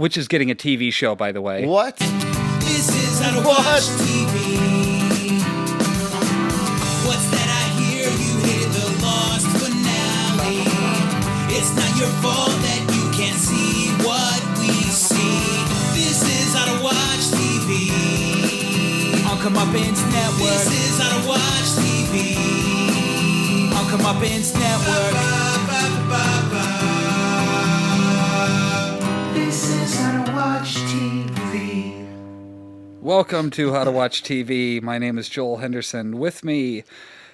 which is getting a TV show, by the way. What? This is How to Watch TV. What's that I hear? You hated the lost finale. It's not your fault that you can't see what we see. This is How to Watch TV. On Comeuppance Network. This is How to Watch TV. On Comeuppance Network. This is How to Watch TV. Welcome to How to Watch TV. My name is Joel Henderson. With me,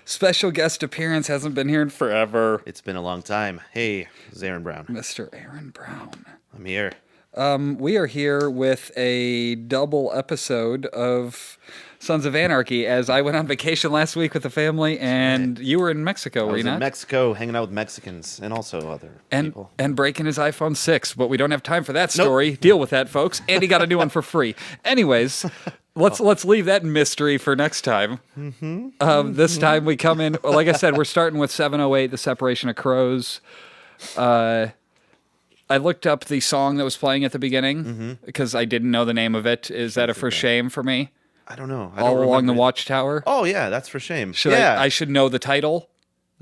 special guest appearance, hasn't been here in forever. It's been a long time. Hey, this is Aaron Brown. Mr. Aaron Brown. I'm here. We are here with a double episode of Sons of Anarchy, as I went on vacation last week with the family, and you were in Mexico, were you not? I was in Mexico hanging out with Mexicans and also other people. And breaking his iPhone 6, but we don't have time for that story. Nope. Deal with that, folks. And he got a new one for free. Anyways, let's leave that mystery for next time. This time we come in, like I said, we're starting with 708, The Separation of Crows. I looked up the song that was playing at the beginning because I didn't know the name of it. Is that a for shame for me? I don't know. All Along the Watchtower? Oh, yeah, that's for shame. I should know the title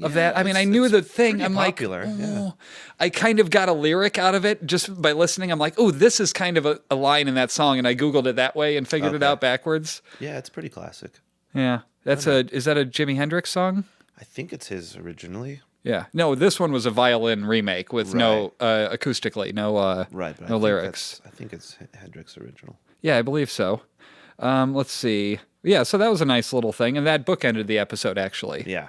of that. I mean, I knew the thing. I'm popular. like, Yeah. I kind of got a lyric out of it just by listening. I'm like, oh, this is kind of a line in that song, and I Googled it that way and figured it out backwards. Yeah, it's pretty classic. Yeah. Is that a Jimi Hendrix song? I think it's his originally. Yeah. No, this one was a violin remake with no acoustically, no lyrics. I think it's Hendrix original. Yeah, I believe so. Let's see. Yeah, so that was a nice little thing, and that bookended the episode, actually. Yeah.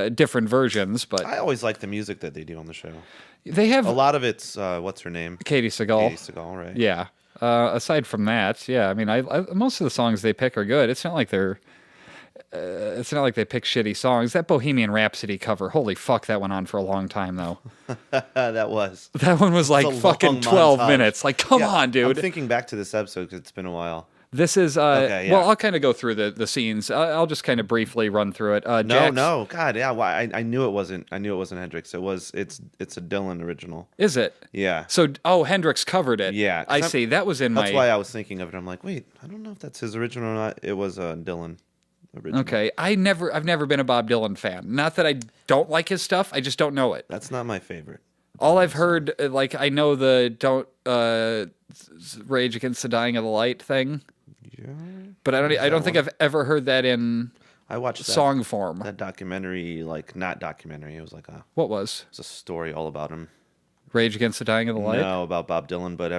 Different versions, but I always like the music that they do on the show. They have a lot of it's what's her name? Katie Segal. Katie Segal, right? Yeah. Aside from that, yeah, I mean, I most of the songs they pick are good. It's not like they pick shitty songs. That Bohemian Rhapsody cover, holy fuck, that went on for a long time, though. That one was like fucking 12 minutes. Like, come on, dude. I'm thinking back to this episode because it's been a while. This is, well, I'll kind of go through the scenes. I'll just kind of briefly run through it. God, yeah, well, I knew it wasn't Hendrix. It's a Dylan original. Is it? Yeah. So, Hendrix covered it. Yeah. I see. That was in That's why I was thinking of it. I'm like, wait, I don't know if that's his original or not. It was Dylan original. Okay. I've never been a Bob Dylan fan. Not that I don't like his stuff. I just don't know it. That's not my favorite. All I've heard, like, I know the don't Rage Against the Dying of the Light thing. Yeah. But I don't think I've ever heard that in song form. That documentary, like, not documentary. It was like What was? It's a story all about him. Rage Against the Dying of the Light? No, about Bob Dylan, but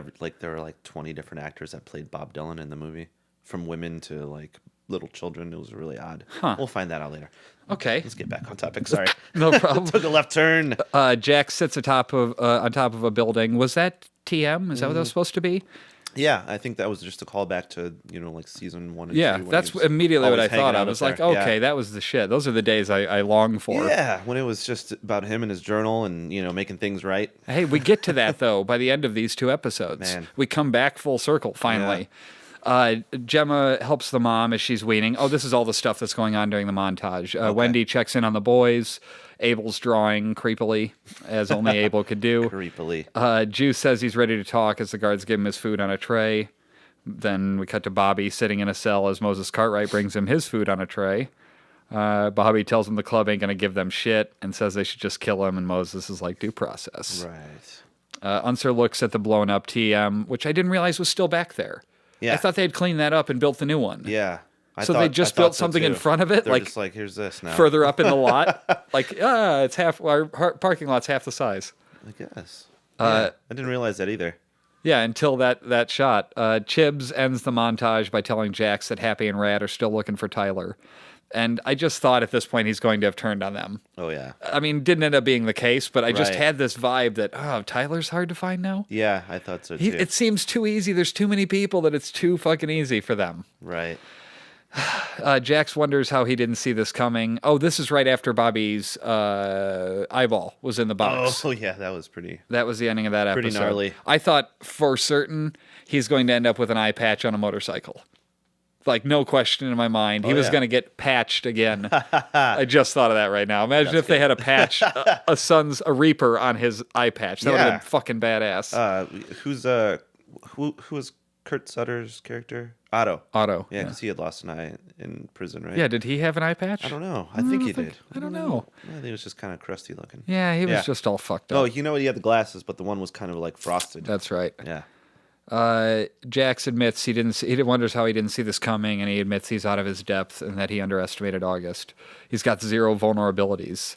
there were like 20 different actors that played Bob Dylan in the movie. From women to like little children. It was really odd. Huh. We'll find that out later. Okay. Let's get back on topic. Sorry. No problem. Took a left turn. Jack sits on top of a building. Was that TM? Is that what that was supposed to be? Yeah, I think that was just a callback to, like season 1 and 2. Yeah, that's immediately what I thought. I was like, okay, that was the shit. Those are the days I long for. Yeah, when it was just about him and his journal and, making things right. Hey, we get to that, though, by the end of these 2 episodes. Man. We come back full circle, finally. Yeah. Gemma helps the mom as she's weaning. Oh, this is all the stuff that's going on during the montage. Wendy checks in on the boys. Abel's drawing creepily, as only Abel could do. Creepily. Juice says he's ready to talk as the guards give him his food on a tray. Then we cut to Bobby sitting in a cell as Moses Cartwright brings him his food on a tray. Bobby tells him the club ain't going to give them shit and says they should just kill him, and Moses is like, due process. Right. Unser looks at the blown up TM, which I didn't realize was still back there. Yeah. I thought they had cleaned that up and built the new one. Yeah. They just built something in front of it? They're just like, here's this now. Further up in the lot? It's half, our parking lot's half the size. I guess. I didn't realize that either. Yeah, until that shot. Chibs ends the montage by telling Jax that Happy and Rad are still looking for Tyler. And I just thought at this point he's going to have turned on them. Oh, yeah. I mean, didn't end up being the case, but I just had this vibe that, Tyler's hard to find now? Yeah, I thought so, too. It seems too easy. There's too many people that it's too fucking easy for them. Right. Jax wonders how he didn't see this coming. Oh, this is right after Bobby's eyeball was in the box. Oh, yeah, that was That was the ending of that episode. Pretty gnarly. I thought for certain he's going to end up with an eye patch on a motorcycle. Like, no question in my mind. He was going to get patched again. I just thought of that right now. Imagine if they had a patch, a Reaper on his eye patch. That would have been fucking badass. who was Kurt Sutter's character? Otto. Otto. Yeah, because he had lost an eye in prison, right? Yeah, did he have an eye patch? I don't know. I think he did. I don't know. I think he was just kind of crusty looking. Yeah, he was just all fucked up. Oh, you know what? He had the glasses, but the one was kind of like frosted. That's right. Yeah. Jax admits he wonders how he didn't see this coming, and he admits he's out of his depth and that he underestimated August. He's got 0 vulnerabilities.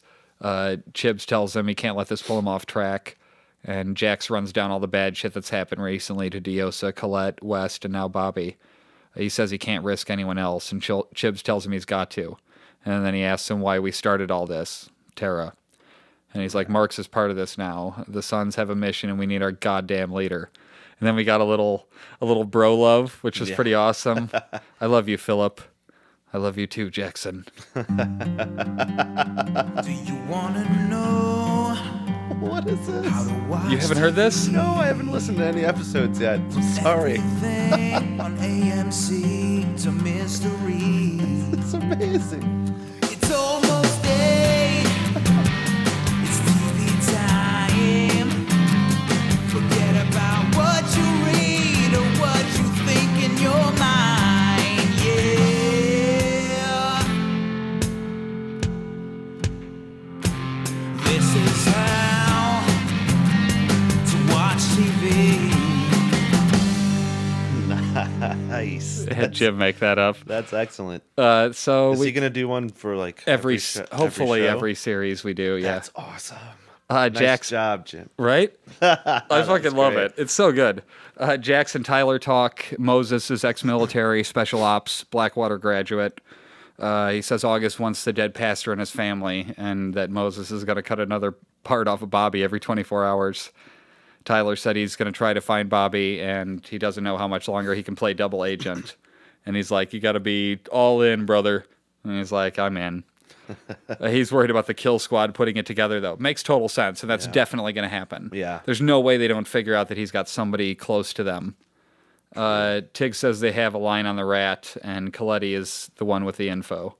Chibbs tells him he can't let this pull him off track, and Jax runs down all the bad shit that's happened recently to Diosa, Colette, West, and now Bobby. He says he can't risk anyone else, and Chibbs tells him he's got to. And then he asks him why we started all this, Tara. And he's like, Marks is part of this now. The Sons have a mission, and we need our goddamn leader. And then we got a little bro love, which is pretty awesome. I love you, Philip. I love you too, Jackson. Do you wanna know What is this? how to watch You haven't heard this? No, I haven't listened to any episodes yet. I'm sorry. everything on AMC to mystery? It's amazing. It's almost 8. It's TV time. Forget about what you read or what you think in your mind. Yeah. This is how to watch TV. Nice. Had Jim make that up. That's excellent. So Is we he gonna do one for like hopefully show? every series we do. Yeah. That's awesome. Nice Nice job, Jim. Right? I fucking love great. it. It's so good. Jax and Tyler talk. Moses is ex-military, special ops, Blackwater graduate. He says August wants the dead pastor and his family, and that Moses is going to cut another part off of Bobby every 24 hours. Tyler said he's going to try to find Bobby, and he doesn't know how much longer he can play double agent. And he's like, you got to be all in, brother. And he's like, I'm in. He's worried about the kill squad putting it together, though. Makes total sense, and that's definitely going to happen. Yeah. There's no way they don't figure out that he's got somebody close to them. Tig says they have a line on the rat, and Coletti is the one with the info.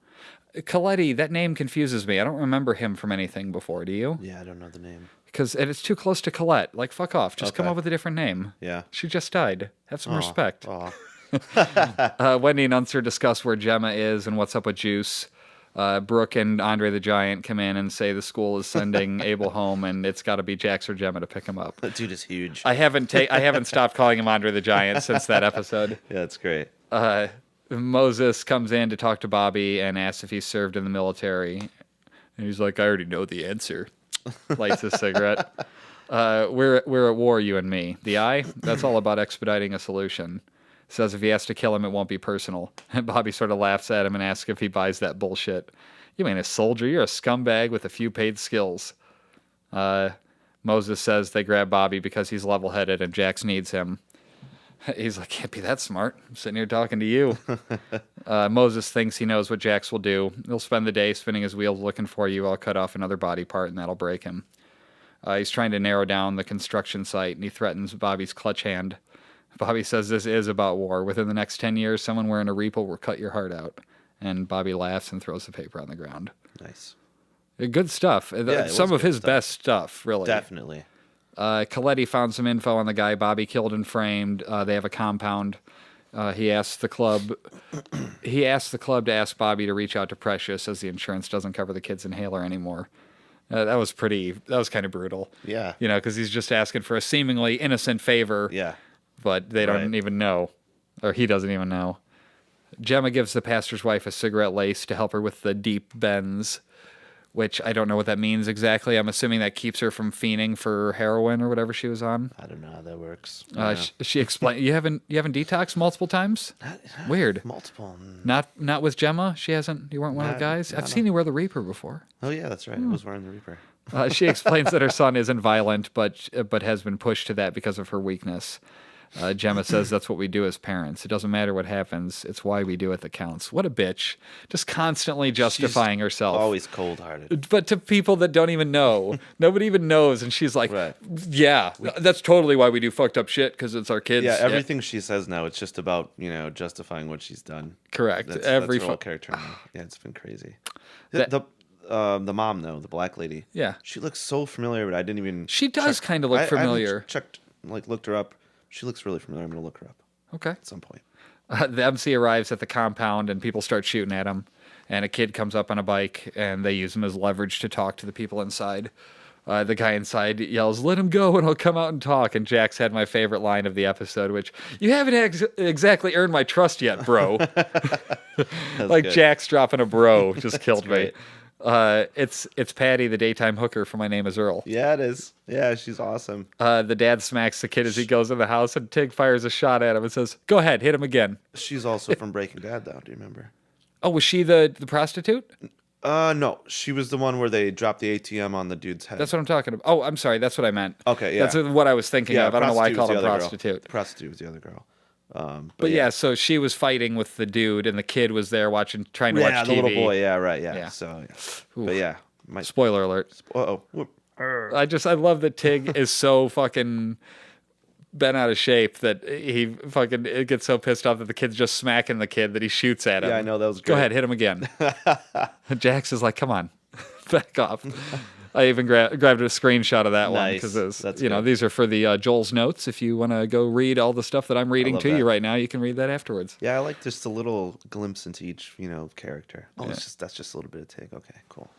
Coletti, that name confuses me. I don't remember him from anything before. Do you? Yeah, I don't know the name. And it's too close to Colette. Like, fuck off. Just come Okay. up with a different name. Yeah. She just died. Have some respect. Aw. Wendy and Unser discuss where Gemma is and what's up with Juice. Brooke and Andre the Giant come in and say the school is sending Abel home, and it's got to be Jax or Gemma to pick him up. That dude is huge. I haven't stopped calling him Andre the Giant since that episode. Yeah, that's great. Moses comes in to talk to Bobby and asks if he's served in the military. And he's like, I already know the answer. Lights a cigarette. We're at war, you and me. The eye? That's all about expediting a solution. Says if he has to kill him, it won't be personal. And Bobby sort of laughs at him and asks if he buys that bullshit. You ain't a soldier. You're a scumbag with a few paid skills. Moses says they grab Bobby because he's level-headed and Jax needs him. He's like, can't be that smart. I'm sitting here talking to you. Moses thinks he knows what Jax will do. He'll spend the day spinning his wheels looking for you. I'll cut off another body part, and that'll break him. He's trying to narrow down the construction site, and he threatens Bobby's clutch hand. Bobby says this is about war. Within the next 10 years, someone wearing a Reaper will cut your heart out. And Bobby laughs and throws the paper on the ground. Nice. Good stuff. it Some was of good his stuff. best stuff, really. Definitely. Coletti found some info on the guy Bobby killed and framed. They have a compound. He asked the club to ask Bobby to reach out to Precious as the insurance doesn't cover the kid's inhaler anymore. That was kind of brutal. Yeah. You know, because he's just asking for a seemingly innocent favor. Yeah. But they don't Right. even know, or he doesn't even know. Gemma gives the pastor's wife a cigarette lace to help her with the deep bends, which I don't know what that means exactly. I'm assuming that keeps her from fiending for heroin or whatever she was on. I don't know how that works. She explained. You haven't detoxed multiple times? Weird. Multiple. Not with Gemma. She hasn't. You weren't one of the guys. I've seen you wear the Reaper before. Oh yeah, that's right. I was wearing the Reaper. She explains that her son isn't violent, but has been pushed to that because of her weakness. Gemma says that's what we do as parents. It doesn't matter what happens. It's why we do it that counts. What a bitch. Just constantly justifying herself. Always cold-hearted. But to people that don't even know. Nobody even knows. And she's like, Right. yeah, that's totally why we do fucked up shit, because it's our kids. Yeah, everything she says now, it's just about, justifying what she's done. Correct. That's Every her whole character now. Yeah, it's been crazy. The mom, though, the black lady. Yeah. She looks so familiar, but I didn't even. She does kind of look familiar. Looked her up She looks really familiar. I'm gonna look her up Okay. at some point. The MC arrives at the compound and people start shooting at him. And a kid comes up on a bike and they use him as leverage to talk to the people inside. The guy inside yells, "Let him go and he'll come out and talk." And Jax had my favorite line of the episode, which, "You haven't exactly earned my trust yet, bro." Like good. Jax dropping a bro just killed me. great. It's Patty, the daytime hooker for My Name is Earl. Yeah, it is. Yeah, she's awesome. The dad smacks the kid as he goes in the house, and Tig fires a shot at him and says, "Go ahead, hit him again." She's also from Breaking Bad, though. Do you remember? Oh, was she the prostitute? No, she was the one where they dropped the ATM on the dude's head. That's what I'm talking about. Oh, I'm sorry. That's what I meant. Okay, yeah. That's what I was thinking of. I don't know why I called her prostitute was the other prostitute. Girl. Prostitute was the other girl. But yeah, so she was fighting with the dude, and the kid was there trying to watch TV. the little boy. Yeah, right. Yeah. Yeah. So, yeah. But yeah, Spoiler alert. oh, I love that Tig is so fucking bent out of shape that he fucking gets so pissed off that the kid's just smacking the kid that he shoots at him. Yeah, I know, that was Go great. ahead, hit him again. Jax is like, "Come on, back off." I even grabbed a screenshot of that one Nice. because That's you know good. these are for the Joel's notes. If you want to go read all the stuff that I'm reading love to you that. right now, you can read that afterwards. yeah. I like just a little glimpse into each, character. Oh, that's just a little bit of take. Okay, cool.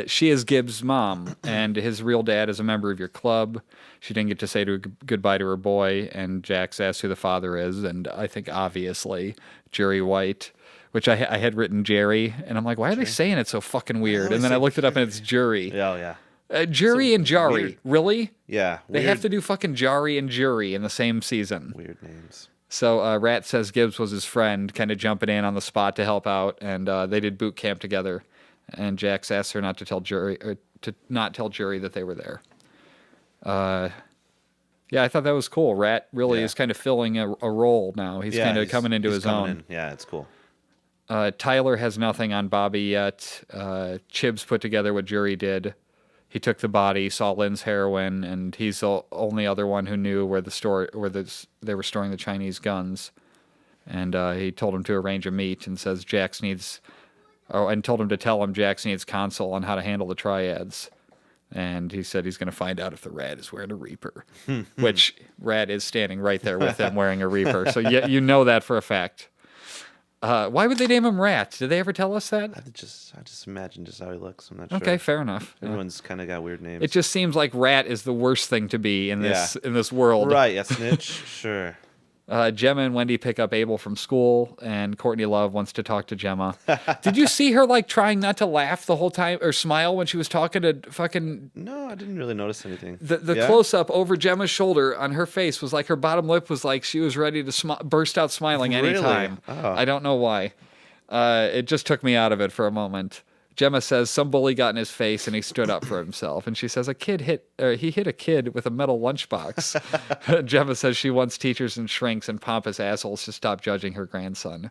She is Gibbs' mom, and his real dad is a member of your club. She didn't get to say goodbye to her boy, and Jax asks who the father is, and I think obviously Jerry White, which I had written Jerry, and I'm like, why are they saying it so fucking weird? always And then I say looked it up, and it's Jury. Yeah, yeah, Jury and Jari, weird. really? yeah. They Weird, have to do fucking Jari and Jury in the same season. weird names. So Rat says Gibbs was his friend, kind of jumping in on the spot to help out, and they did boot camp together. And Jax asked her not to tell Jury that they were there. Yeah, I thought that was cool. Rat really Yeah. is kind of filling a role now. He's kind of coming into he's his coming own. in. Yeah, it's cool. Tyler has nothing on Bobby yet. Chibs put together what Jury did. He took the body, saw Lynn's heroin, and he's the only other one who knew where they were storing the Chinese guns. And he told him to arrange a meet and says Jax needs, and told him to tell him Jax needs counsel on how to handle the triads. And he said he's going to find out if the Rat is wearing a Reaper, which Rat is standing right there with him wearing a Reaper. So you know that for a fact. Why would they name him Rat? Did they ever tell us that? I just imagine just how he looks. I'm not sure. Okay, fair enough. Yeah. Everyone's kind of got weird names. It just seems like Rat is the worst thing to be in this world. Right, yeah, snitch. Sure. Gemma and Wendy pick up Abel from school, and Courtney Love wants to talk to Gemma. Did you see her like trying not to laugh the whole time or smile when she was talking to fucking? No, I didn't really notice anything. The Yeah? close up over Gemma's shoulder on her face was like her bottom lip was like she was ready to burst out smiling Really? anytime. Oh. I don't know why. It just took me out of it for a moment. Gemma says some bully got in his face and he stood up for himself. And she says he hit a kid with a metal lunchbox. Gemma says she wants teachers and shrinks and pompous assholes to stop judging her grandson.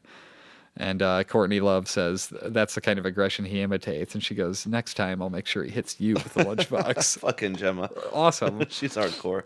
And Courtney Love says that's the kind of aggression he imitates. And she goes, next time I'll make sure he hits you with the lunchbox. Fucking Gemma. Awesome. She's hardcore.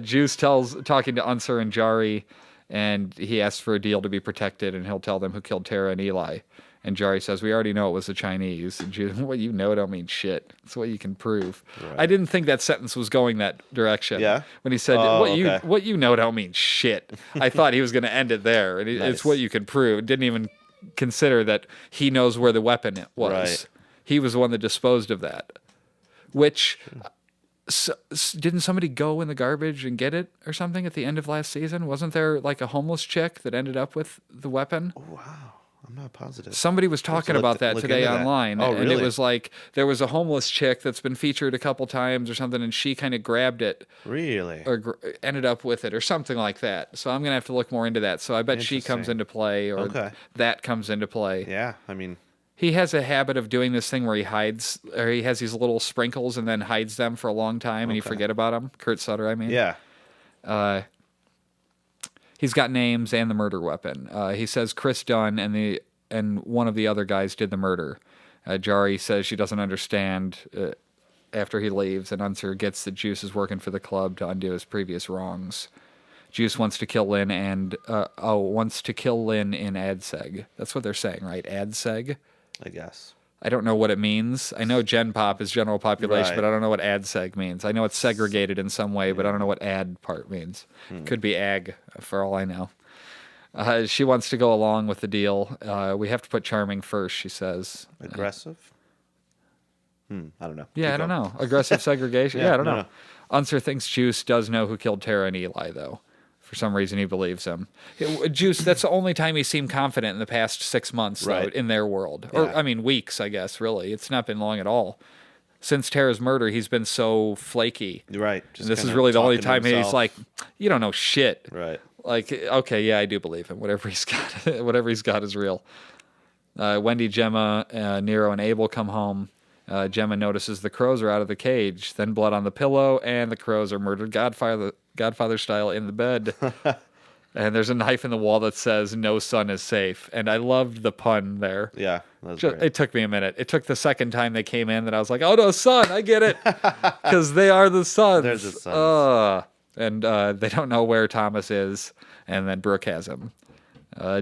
Juice talking to Unsur and Jari, and he asks for a deal to be protected, and he'll tell them who killed Tara and Eli. And Jari says, we already know it was the Chinese. And Juice, well, you know don't mean shit. It's what you can prove. Right. I didn't think that sentence was going that direction. Yeah? When he said, Oh, what okay. you know don't mean shit. I thought he was going to end it there. And it's Nice. what you can prove. Didn't even consider that he knows where the weapon was. Right. He was the one that disposed of that. Which... didn't somebody go in the garbage and get it or something at the end of last season? Wasn't there like a homeless chick that ended up with the weapon? Oh, wow. I'm not positive. Somebody was talking look- about that look today into that. online. Oh, And it really? was like there was a homeless chick that's been featured a couple times or something, and she kind of grabbed it Really? or ended up with it or something like that. So I'm going to have to look more into that. So I bet she comes Interesting. into play or Okay. that comes into play. Yeah, I mean, He has a habit of doing this thing where he has these little sprinkles and then hides them for a long time and you Okay. forget about them. Kurt Sutter, I mean. yeah. He's got names and the murder weapon. He says Chris Dunn and one of the other guys did the murder. Jari says she doesn't understand after he leaves, and Unsur gets that Juice is working for the club to undo his previous wrongs. Juice wants to kill Lynn in AdSeg. That's what they're saying, right? AdSeg. I guess. I don't know what it means. I know Gen Pop is general population, Right. but I don't know what ad seg means. I know it's segregated in some way, but I don't know what ad part means. Could be ag, for all I know. She wants to go along with the deal. We have to put Charming first, she says. Aggressive? I don't know. Yeah, Keep I don't going. know. Aggressive segregation? Yeah, Yeah, I don't no, know. Unser thinks Juice does know who killed Tara and Eli, though. For some reason, he believes him. Juice, that's the only time he seemed confident in the past 6 months, though, Right. in their world. Or, Yeah. I mean, weeks, I guess, really. It's not been long at all. Since Tara's murder, he's been so flaky. You're right. And this is kinda really the only talking to time he's himself. like, you don't know shit. Right. Like, okay, yeah, I do believe him. Whatever he's got is real. Wendy, Gemma, Nero, and Abel come home. Gemma notices the crows are out of the cage. Then blood on the pillow, and the crows are murdered Godfather style in the bed. And there's a knife in the wall that says, "No son is safe." And I loved the pun there. Yeah. That was Just, great. it took me a minute. It took the second time they came in that I was like, "Oh no, son! I get it," because they are the sons. They're the sons. And they don't know where Thomas is, and then Brooke has him.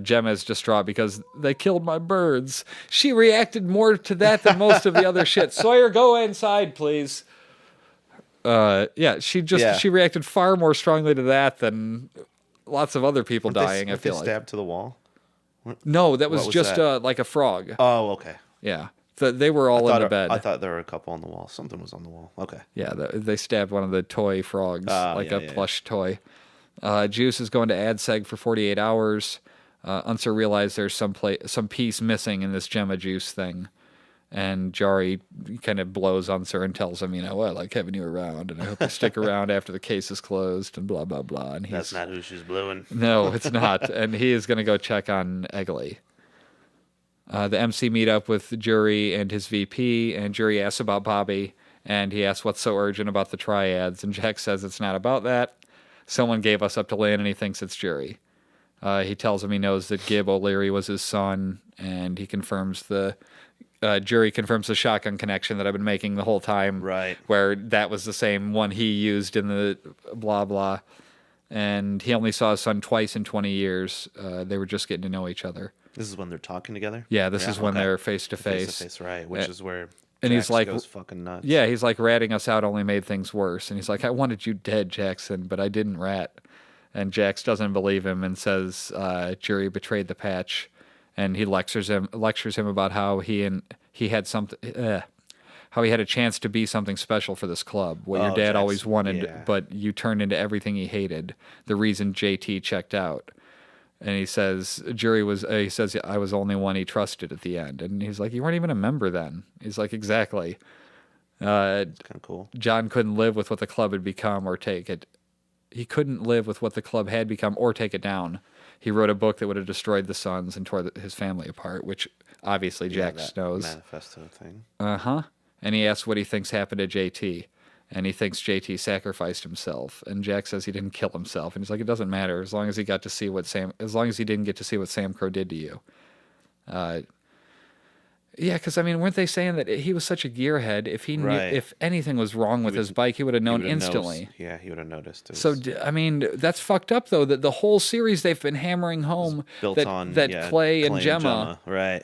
Gemma is distraught because they killed my birds. She reacted more to that than most of the other shit. Sawyer, go inside, please. She reacted far more strongly to that than lots of other people dying. I Weren't they feel like stabbed to the wall? no, that was What was just that? like a frog. Oh, okay. Yeah, they were all in the bed. I thought there were a couple on the wall. Something was on the wall. Okay. Yeah, they stabbed one of the toy frogs, like yeah, a yeah, plush toy. Juice is going to AdSeg for 48 hours. Unser realized there's some piece missing in this Gemma Juice thing. And Jari kind of blows Unser and tells him, I like having you around, and I hope you stick around after the case is closed, and blah, blah, blah. And That's not who she's blowing. No, it's not. And he is going to go check on Egley. The MC meet up with Jury and his VP, and Jury asks about Bobby, and he asks what's so urgent about the triads, and Jack says it's not about that. Someone gave us up to Lynn, and he thinks it's Jury. He tells him he knows that Gib O'Leary was his son, and he confirms Jury confirms the shotgun connection that I've been making the whole time. Right. Where that was the same one he used in the blah, blah. And he only saw his son twice in 20 years. They were just getting to know each other. This is when they're talking together? Yeah, this is when okay. they're face to Face face. to face, right. Which is where and he's Jax like, goes fucking nuts. Yeah, he's like, ratting us out only made things worse. And he's like, I wanted you dead, Jackson, but I didn't rat. And Jax doesn't believe him and says Jury betrayed the patch. And he lectures him about how he had how he had a chance to be something special for this club. What your dad always wanted, yeah. but you turned into everything he hated. The reason JT checked out. And he says, he says, I was the only one he trusted at the end. And he's like, you weren't even a member then. He's like, exactly. It's kind of cool. John couldn't live with what the club had become or take it. He couldn't live with what the club had become or take it down. He wrote a book that would have destroyed the Suns and tore his family apart, which obviously Jax that knows. manifesto thing. Uh-huh. And he asks what he thinks happened to JT. And he thinks JT sacrificed himself. And Jack says he didn't kill himself. And he's like, it doesn't matter as long as he didn't get to see what Sam Crow did to you. Yeah, because weren't they saying that he was such a gearhead? If he knew, if anything was wrong with his bike, he would have known instantly. Yeah, he would have noticed. So that's fucked up though. That the whole series they've been hammering home built that on Clay and Gemma, right?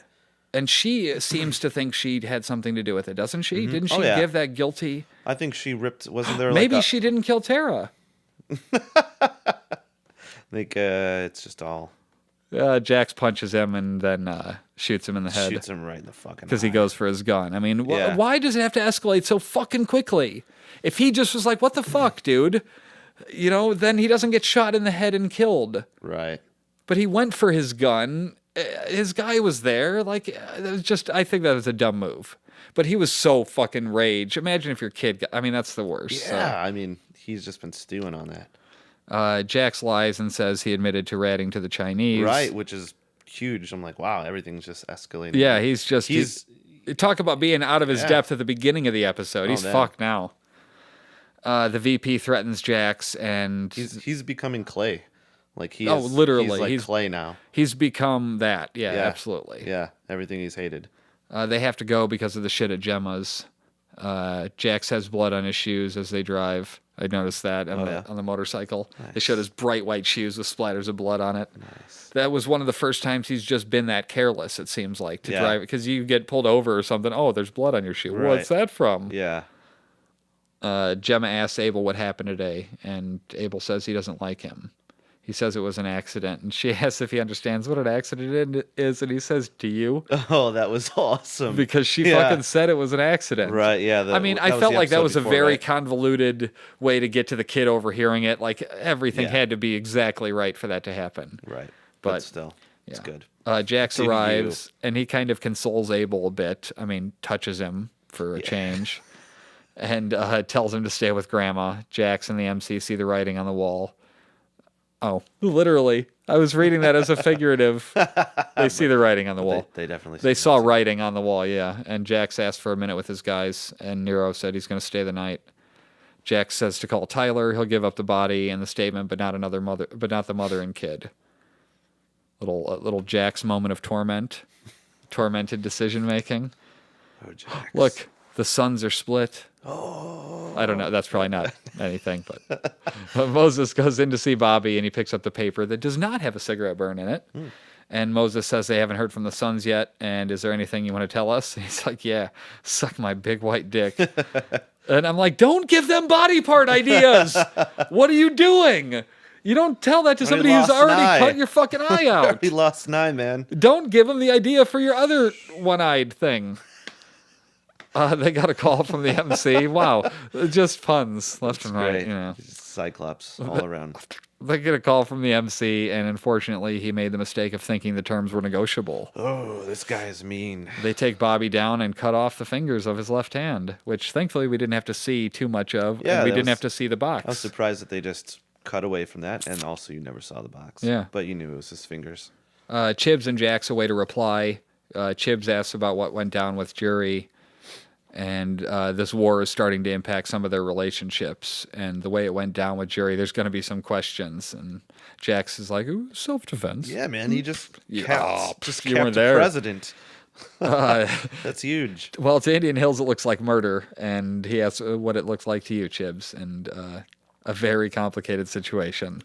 And she seems to think she had something to do with it, doesn't she? Mm-hmm. Didn't she give that guilty? I think she ripped. Wasn't there Maybe like she didn't kill Tara. It's just all. Jax punches him and then shoots him in the head. Shoots him right in the fucking. Because he goes for his gun. Yeah. Why does it have to escalate so fucking quickly? If he just was like, "What the fuck, dude," then he doesn't get shot in the head and killed. Right. But he went for his gun. His guy was there. Like, it was just. I think that was a dumb move. But he was so fucking rage. Imagine if your kid. That's the worst. Yeah, he's just been stewing on that. Jax lies and says he admitted to ratting to the Chinese. Right, which is huge. I'm like, wow, everything's just escalating. Yeah, he's talk about being out of his depth at the beginning of the episode. He's fucked now. The VP threatens Jax, and he's becoming Clay. Like literally, he's like Clay now. He's become that. Yeah, absolutely. Yeah, everything he's hated. They have to go because of the shit at Gemma's. Jax has blood on his shoes as they drive. I noticed that on the motorcycle. They showed his bright white shoes with splatters of blood on it. Nice. That was one of the first times he's just been that careless, it seems like, to drive. Because you get pulled over or something. Oh, there's blood on your shoe. Right. What's that from? Yeah. Gemma asks Abel what happened today, and Abel says he doesn't like him. He says it was an accident, and she asks if he understands what an accident is, and he says, "Do you?" Oh, that was awesome. Because she fucking said it was an accident. Right, yeah. I mean, I felt like that was a very convoluted way to get to the kid overhearing it. Like, everything had to be exactly right for that to happen. Right. But still, it's good. Jax arrives, and he kind of consoles Abel a bit. I mean, touches him for a change. And tells him to stay with Grandma. Jax and the MC see the writing on the wall. Oh, literally. I was reading that as a figurative. They see the writing on the wall. They definitely They saw writing on the wall, yeah. And Jax asked for a minute with his guys, and Nero said he's going to stay the night. Jax says to call Tyler. He'll give up the body and the statement, but not the mother and kid. Little Jax moment of tormented decision making. Oh, Jax. Look, the suns are split. Oh. I don't know. That's probably not anything, but Moses goes in to see Bobby, and he picks up the paper that does not have a cigarette burn in it. And Moses says they haven't heard from the Sons yet, and is there anything you want to tell us? And he's like, yeah, suck my big white dick. And I'm like, don't give them body part ideas. What are you doing? You don't tell that to somebody who's already cut your fucking eye out. He lost an eye, man. Don't give them the idea for your other one-eyed thing. They got a call from the MC. Wow. Just puns left and right. Great. You know. Cyclops all around. They get a call from the MC, and unfortunately, he made the mistake of thinking the terms were negotiable. Oh, this guy is mean. They take Bobby down and cut off the fingers of his left hand, which thankfully we didn't have to see too much of. Yeah, and we didn't have to see the box. I was surprised that they just cut away from that, and also you never saw the box. Yeah. But you knew it was his fingers. Chibs and Jax away to reply. Chibs asks about what went down with Jury. And this war is starting to impact some of their relationships. And the way it went down with Jury, there's going to be some questions. And Jax is like, ooh, self-defense. Yeah, man, he just you kept weren't there. president. That's huge. Well, to Indian Hills, it looks like murder. And he asks what it looks like to you, Chibs. And a very complicated situation.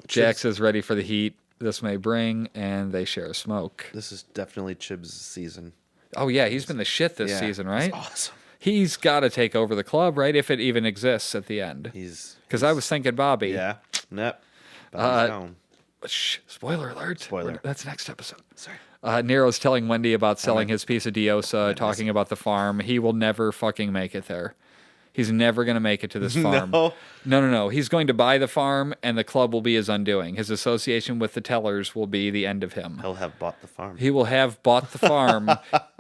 Jax is ready for the heat this may bring, and they share a smoke. This is definitely Chib's season. Oh, yeah, he's been the shit this season, right? That's awesome. He's got to take over the club, right? If it even exists at the end. Because I was thinking Bobby. Yeah. Nope. Bobby's gone. Shh, spoiler alert. Spoiler. That's next episode. Sorry. Nero's telling Wendy about selling his piece of Diosa, talking about the farm. He will never fucking make it there. He's never going to make it to this farm. No. He's going to buy the farm, and the club will be his undoing. His association with the tellers will be the end of him. He'll have bought the farm. He will have bought the farm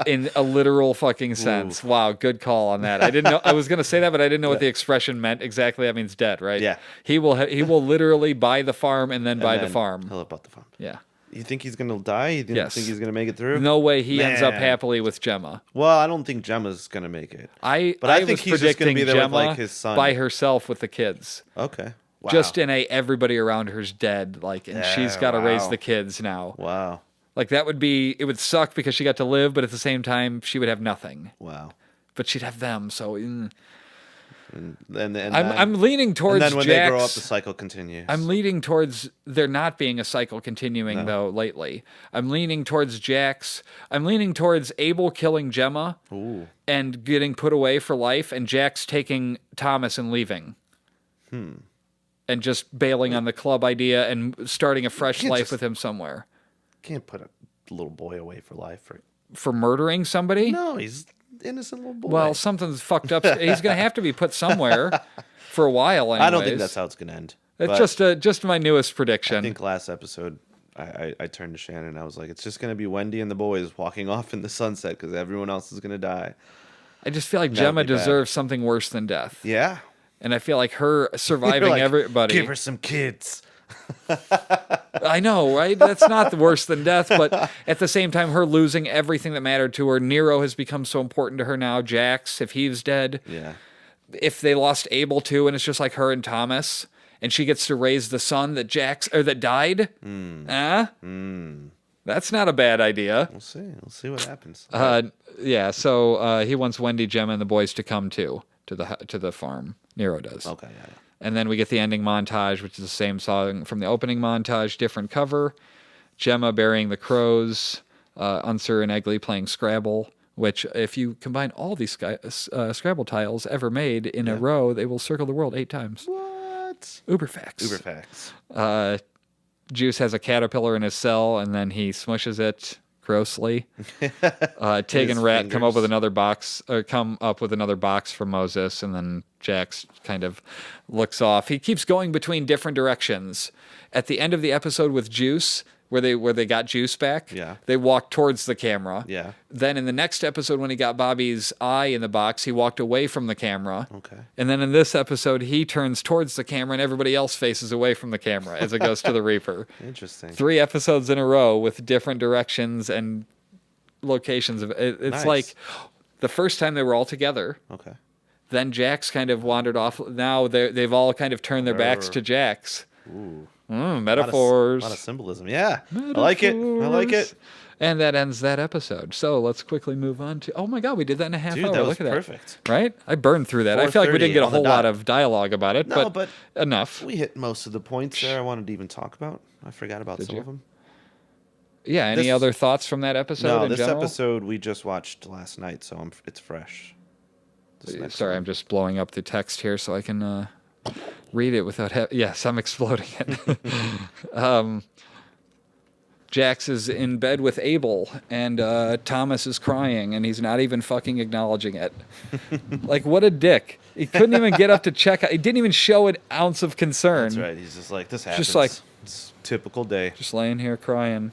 in a literal fucking sense. Ooh. Wow, good call on that. I didn't know. I was going to say that, but I didn't know what the expression meant exactly. That means dead, right? Yeah. He will literally buy the farm and then buy the farm. He'll have bought the farm. Yeah. You think he's going to die? You think he's going to make it through? No way he ends up happily with Gemma. Well, I don't think Gemma's going to make it. I think he's just going to be there with like his son by herself with the kids. Okay. Wow. Just in everybody around her's dead, and she's got to raise the kids now. Wow. Like it would suck because she got to live, but at the same time she would have nothing. Wow. But she'd have them, so. And I'm leaning towards. And then when they grow up, the cycle continues. I'm leaning towards there not being a cycle continuing though. Lately, I'm leaning towards Jax. I'm leaning towards Abel killing Gemma and getting put away for life, and Jax taking Thomas and leaving, and just bailing on the club idea and starting a fresh life with him somewhere. Can't put a little boy away for life for murdering somebody. No, he's innocent little boy. Well, something's fucked up. He's going to have to be put somewhere for a while anyways. I don't think that's how it's going to end. It's just my newest prediction. I think last episode I turned to Shannon and I was like, it's just going to be Wendy and the boys walking off in the sunset because everyone else is going to die. I just feel like Gemma deserves something worse than death. Yeah. And I feel like her surviving everybody. Give her some kids. I know, right? That's not worse than death, but at the same time, her losing everything that mattered to her. Nero has become so important to her now. Jax, if he's dead. Yeah. If they lost Abel too, and it's just like her and Thomas, and she gets to raise the son that died. That's not a bad idea. We'll see. We'll see what happens. So he wants Wendy, Gemma, and the boys to come too. to the farm. Nero does. Okay, yeah. And then we get the ending montage, which is the same song from the opening montage, different cover. Gemma burying the crows, Unser and Egley playing Scrabble, which if you combine all these Scrabble tiles ever made in a row, they will circle the world 8 times. What? Uber facts. Uber facts. Juice has a caterpillar in his cell, and then he smushes it grossly. Tig and Rat come up with another box from Moses, and then Jax kind of looks off. He keeps going between different directions. At the end of the episode with Juice, where they got Juice back, they walked towards the camera. Yeah. Then in the next episode, when he got Bobby's eye in the box, he walked away from the camera. Okay. And then in this episode, he turns towards the camera, and everybody else faces away from the camera as it goes to the Reaper. Interesting. 3 episodes in a row with different directions and locations of it. It's Nice. like the first time they were all together. Okay. Then Jax kind of wandered off. Now they've all kind of turned their backs to Jax. Ooh. Metaphors. A lot of symbolism. Yeah. I like it. I like it. And that ends that episode. So let's quickly move on to. Oh my God, we did that in a half Dude, hour. that was Look at perfect. that. Right? I burned through that. I feel like we didn't get a 4:30 on the whole lot dot. of dialogue about it, No, but enough. We hit most of the points there I wanted to even talk about. I forgot about some you? of them. Yeah. Any This- other thoughts from that episode? No, in this general? episode we just watched last night, so it's fresh. This next Sorry, one. I'm just blowing up the text here so I can read it without. Yes, I'm exploding it. Jax is in bed with Abel, and Thomas is crying, and he's not even fucking acknowledging it. Like, what a dick. He couldn't even get up to check. He didn't even show an ounce of concern. That's right. He's just like, this happens. Just like- it's a typical day. Just laying here crying.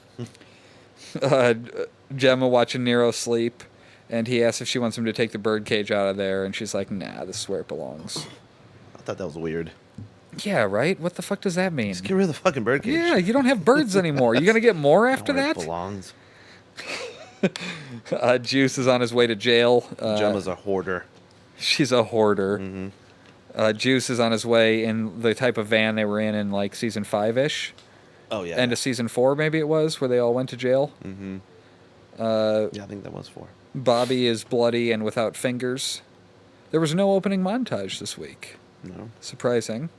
Gemma watching Nero sleep, and he asks if she wants him to take the birdcage out of there, and she's like, nah, this is where it belongs. I thought that was weird. Yeah, right? What the fuck does that mean? Just get rid of the fucking birdcage. Yeah, you don't have birds anymore. You gonna get more after Where it that? belongs. Juice is on his way to jail. Gemma's a hoarder. She's a hoarder. Juice is on his way in the type of van they were in like season 5-ish. Oh, yeah. End of season 4, maybe it was, where they all went to jail. Yeah, I think that was 4. Bobby is bloody and without fingers. There was no opening montage this week. No. Surprising.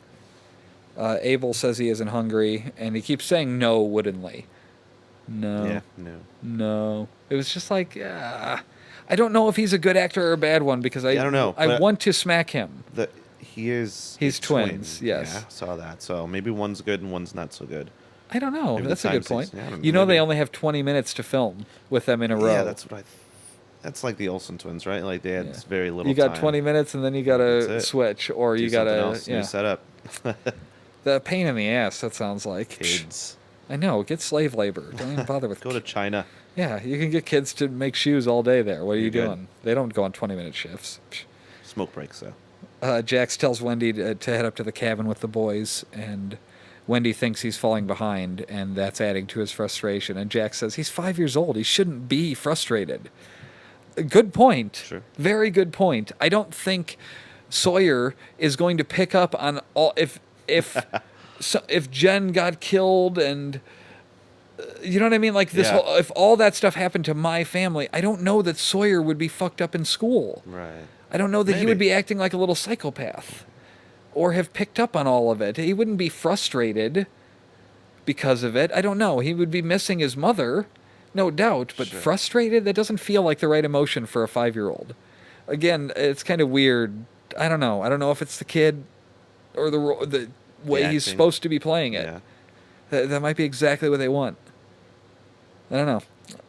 Abel says he isn't hungry, and he keeps saying no woodenly. No. Yeah, no. No. It was just like, I don't know if he's a good actor or a bad one, because I don't know, I but- want to smack him. He's He's twins, twin. yes. Yeah, saw that. So maybe one's good and one's not so good. I don't know. Maybe the That's a time good point. season- yeah, I don't You know, know, they maybe. only have 20 minutes to film with them in a row. Yeah, that's what that's like the Olsen twins, right? Like they had Yeah. very little You got time. 20 minutes, and then you got That's to it. switch, or Do you got something to else, new setup. the pain in the ass. That sounds like Kids. I know. Get slave labor. Don't even bother with. Go to China. Yeah, you can get kids to make shoes all day there. What are you You're good. doing? They don't go on 20-minute shifts. Smoke breaks, though. Jax tells Wendy to head up to the cabin with the boys, and Wendy thinks he's falling behind, and that's adding to his frustration. And Jax says he's 5 years old. He shouldn't be frustrated. Good point. Sure. Very good point. I don't think Sawyer is going to pick up on all if if Jen got killed and you know what I mean, like this Yeah. whole, if all that stuff happened to my family, I don't know that Sawyer would be fucked up in school. Right. I don't know that he Maybe. would be acting like a little psychopath or have picked up on all of it. He wouldn't be frustrated because of it. I don't know. He would be missing his mother, no doubt, but Sure. frustrated? That doesn't feel like the right emotion for a 5-year-old. Again, it's kind of weird. I don't know. I don't know if it's the kid or the way he's acting. supposed to be playing it. Yeah. That might be exactly what they want. I don't know.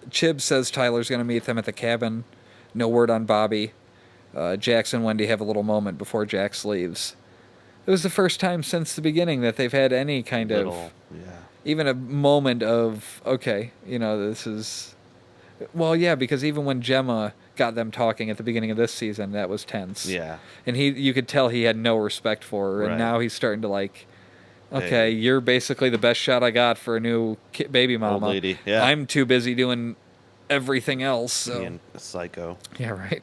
Chib says Tyler's going to meet them at the cabin. No word on Bobby. Jax and Wendy have a little moment before Jax leaves. It was the first time since the beginning that they've had any kind of, Yeah. even a moment of, okay, you know, this is... Well, yeah, because even when Gemma got them talking at the beginning of this season, that was tense. Yeah. And you could tell he had no respect for her, and Right. now he's starting to like... Okay, Hey. you're basically the best shot I got for a new baby mama. lady, yeah. I'm too busy doing everything else. So. Being a psycho. Yeah, right.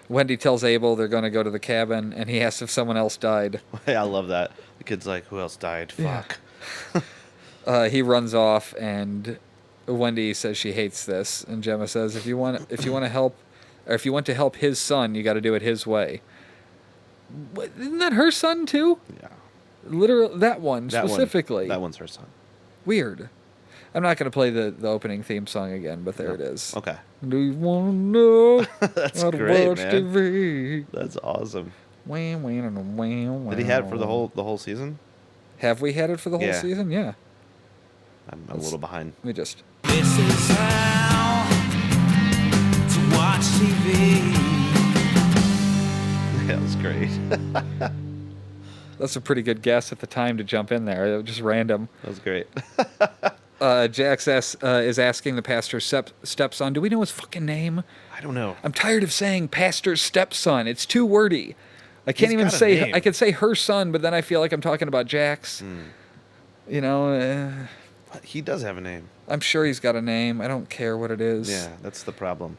Wendy tells Abel they're going to go to the cabin, and he asks if someone else died. I love that. The kid's like, who else died? Yeah. Fuck. He runs off, and Wendy says she hates this, and Gemma says if you want to help, or if you want to help his son, you got to do it his way. Isn't that her son too? Yeah. Literal that one specifically. That one's her son. Weird. I'm not going to play the opening theme song again, but there it is. Okay. Do you want to know That's how to great, watch man. TV? That's awesome. Did Did he have it for the whole season? Have we had it for the whole Yeah. season? Yeah. I'm a little behind. Let me just. This is how to watch TV. That was great. That's a pretty good guess at the time to jump in there. It was just random. That was great. Jax is asking the pastor's stepson, do we know his fucking name? I don't know. I'm tired of saying pastor's stepson. It's too wordy. I can't He's even got a say, name. I could say her son, but then I feel like I'm talking about Jax. You know, He does have a name. I'm sure he's got a name. I don't care what it is. Yeah, that's the problem.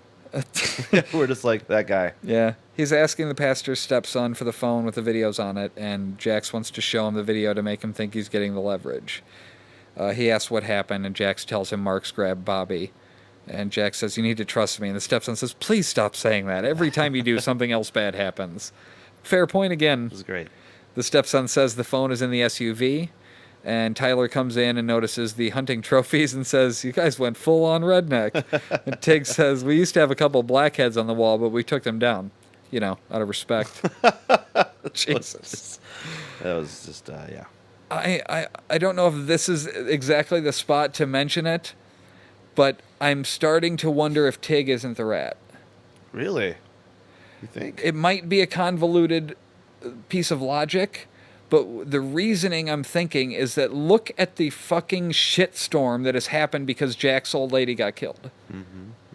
We're just like that guy. Yeah. He's asking the pastor's stepson for the phone with the videos on it, and Jax wants to show him the video to make him think he's getting the leverage. He asks what happened, and Jax tells him Mark's grabbed Bobby. And Jax says, you need to trust me. And the stepson says, please stop saying that. Every time you do, something else bad happens. Fair point again. This is great. The stepson says the phone is in the SUV, and Tyler comes in and notices the hunting trophies and says, you guys went full-on redneck. And Tig says, we used to have a couple blackheads on the wall, but we took them down, you know, out of respect. Jesus. That was just, yeah. I don't know if this is exactly the spot to mention it, but I'm starting to wonder if Tig isn't the rat. Really? You think? It might be a convoluted piece of logic, but the reasoning I'm thinking is that look at the fucking shitstorm that has happened because Jack's old lady got killed.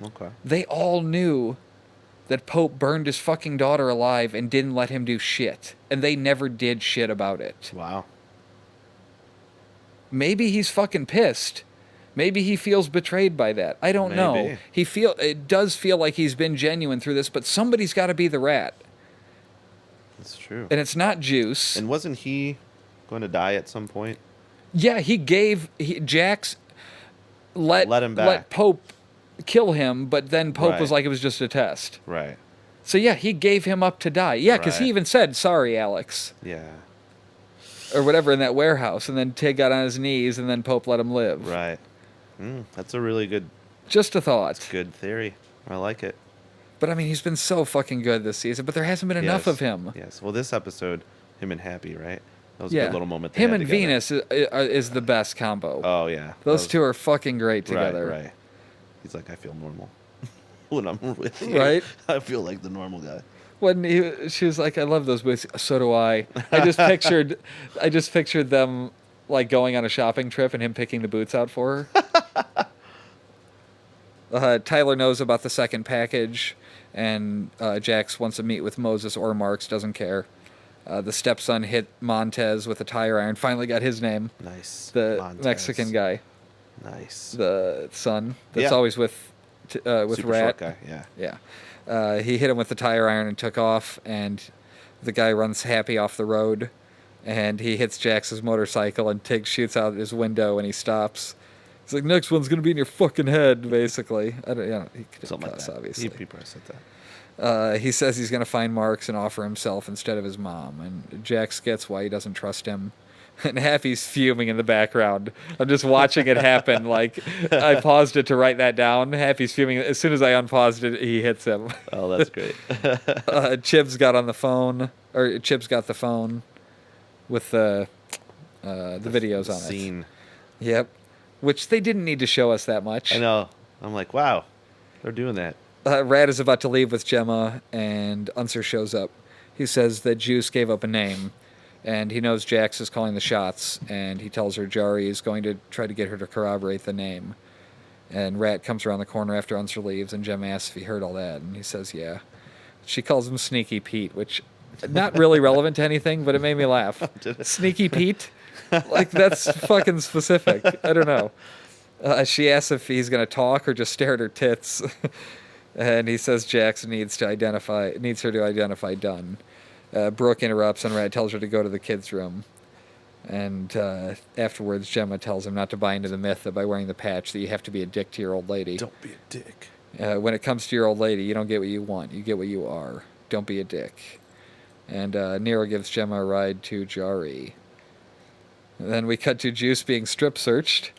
Okay. They all knew that Pope burned his fucking daughter alive and didn't let him do shit, and they never did shit about it. Wow. Maybe he's fucking pissed. Maybe he feels betrayed by that. I don't know. Maybe. It does feel like he's been genuine through this, but somebody's got to be the rat. That's true. And it's not Juice. And wasn't he going to die at some point? Yeah, Jax let him back. let Pope kill him, but then Pope was Right. like it was just a test. Right. So yeah, he gave him up to die. Yeah, because he Right. even said, sorry, Alex. Yeah. Or whatever in that warehouse. And then Tig got on his knees and then Pope let him live. Right. That's a really good Just a thought. theory. I like it. But I mean, he's been so fucking good this season, but there hasn't been enough of him. Yes. Well, this episode, him and Happy, right? That was a Yeah. good little moment. they Him had and together. Venus is the best combo. Oh, yeah. Those two are fucking great together. Right. He's like, I feel normal when I'm with you. Right? I feel like the normal guy. When she was like, I love those boots. So do I. I just pictured them like going on a shopping trip and him picking the boots out for her. Tyler knows about the second package, and Jax wants to meet with Moses or Marks, doesn't care. The stepson hit Montez with a tire iron. Finally got his name. Nice. The Montez. Mexican guy. Nice. The son that's Yeah. always with Super Rat. short guy. Yeah. Yeah. He hit him with the tire iron and took off, and the guy runs Happy off the road, and he hits Jax's motorcycle, and Tig shoots out his window, and he stops. He's like, next one's going to be in your fucking head, basically. I don't, he could Something like cuss, that. obviously. He probably said that. He says he's going to find Marks and offer himself instead of his mom, and Jax gets why he doesn't trust him. And Happy's fuming in the background. I'm just watching it happen. Like, I paused it to write that down. Happy's fuming. As soon as I unpaused it, he hits him. Oh, that's great. Chibs got on the phone, or Chibs got the phone with the videos on it. Scene. Yep. Which they didn't need to show us that much. I know. I'm like, wow, they're doing that. Rad is about to leave with Gemma, and Unser shows up. He says that Juice gave up a name, and he knows Jax is calling the shots, and he tells her Jari is going to try to get her to corroborate the name. And Rat comes around the corner after Unser leaves, and Gemma asks if he heard all that, and he says, yeah. She calls him Sneaky Pete, which, not really relevant to anything, but it made me laugh. Sneaky Pete? Like, that's fucking specific. I don't know. She asks if he's going to talk or just stare at her tits. And he says Jax needs her to identify Dunn. Brooke interrupts, and Rat tells her to go to the kids' room. And afterwards, Gemma tells him not to buy into the myth that by wearing the patch that you have to be a dick to your old lady. Don't be a dick. When it comes to your old lady, you don't get what you want. You get what you are. Don't be a dick. And Nero gives Gemma a ride to Jari. And then we cut to Juice being strip searched.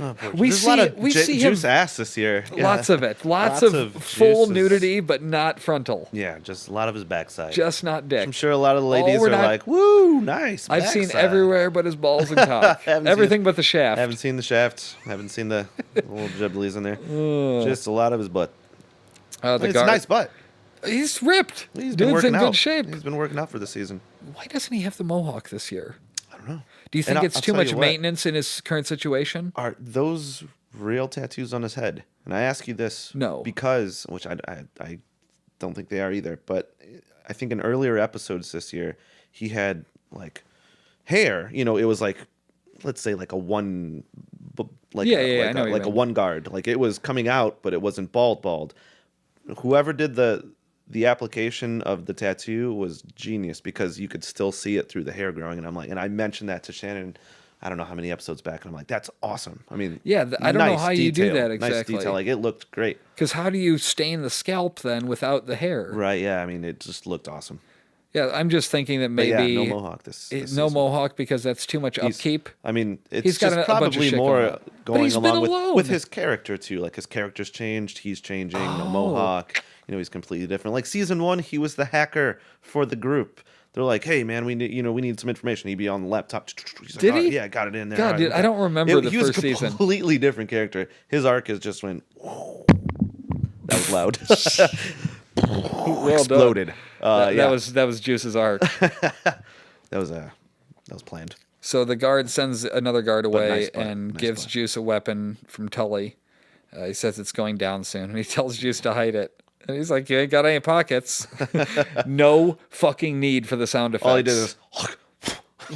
Oh, boy. We There's a lot see- of we see juice him- ass this year. Yeah. Lots of it. Lots of full juices. nudity, but not frontal. Yeah, just a lot of his backside. Just not dick. I'm sure a lot of the ladies we're are not- like, "Woo, nice." I've seen backside." everywhere but his balls and cock. Haven't Everything seen- but the shaft. Haven't seen the shaft. Haven't seen the little jibblies in there. Just a lot of his butt. The It's a guard. nice butt. He's ripped. He's been Dude's working in out. good shape. He's been working out for the season. Why doesn't he have the mohawk this year? I don't know. Do you think And it's I'll too tell much you what. maintenance in his current situation? Are those real tattoos on his head? And I ask you this, No. because which I don't think they are either. But I think in earlier episodes this year, he had like hair. You know, it was like, let's say like a one, like Yeah, a, yeah, like I know a, what you like a mean. one guard. Like it was coming out, but it wasn't bald. Whoever did the application of the tattoo was genius, because you could still see it through the hair growing. And I'm like, and I mentioned that to Shannon, I don't know how many episodes back, and I'm like, that's awesome. I mean, Yeah, I don't know nice how you do detail, that Nice exactly. detail. Like it looked great. Because how do you stain the scalp then without the hair? Right. Yeah. I mean, it just looked awesome. Yeah, I'm just thinking that But maybe yeah, no mohawk this no season. mohawk because that's too much He's- upkeep. I mean, it's He's got just a bunch of probably shit more going on. But going he's been along alone. with his character too. Like his character's changed. He's changing. No Oh. mohawk. You know, he's completely different. Like season 1, he was the hacker for the group. They're like, hey man, we need some information. He'd be on the laptop. He's like, Did "Oh, he? yeah, got it in there. God, All right, dude, okay." I don't remember the he was first a season. completely different character. His arc is just went. That was loud. Well Exploded. Done. Yeah. That was Juice's arc. That was planned. So the guard sends another guard away nice butt, and nice gives butt. Juice a weapon from Tully. He says it's going down soon, and he tells Juice to hide it. And he's like, "You ain't got any pockets." No fucking need for the sound effects. All he did is.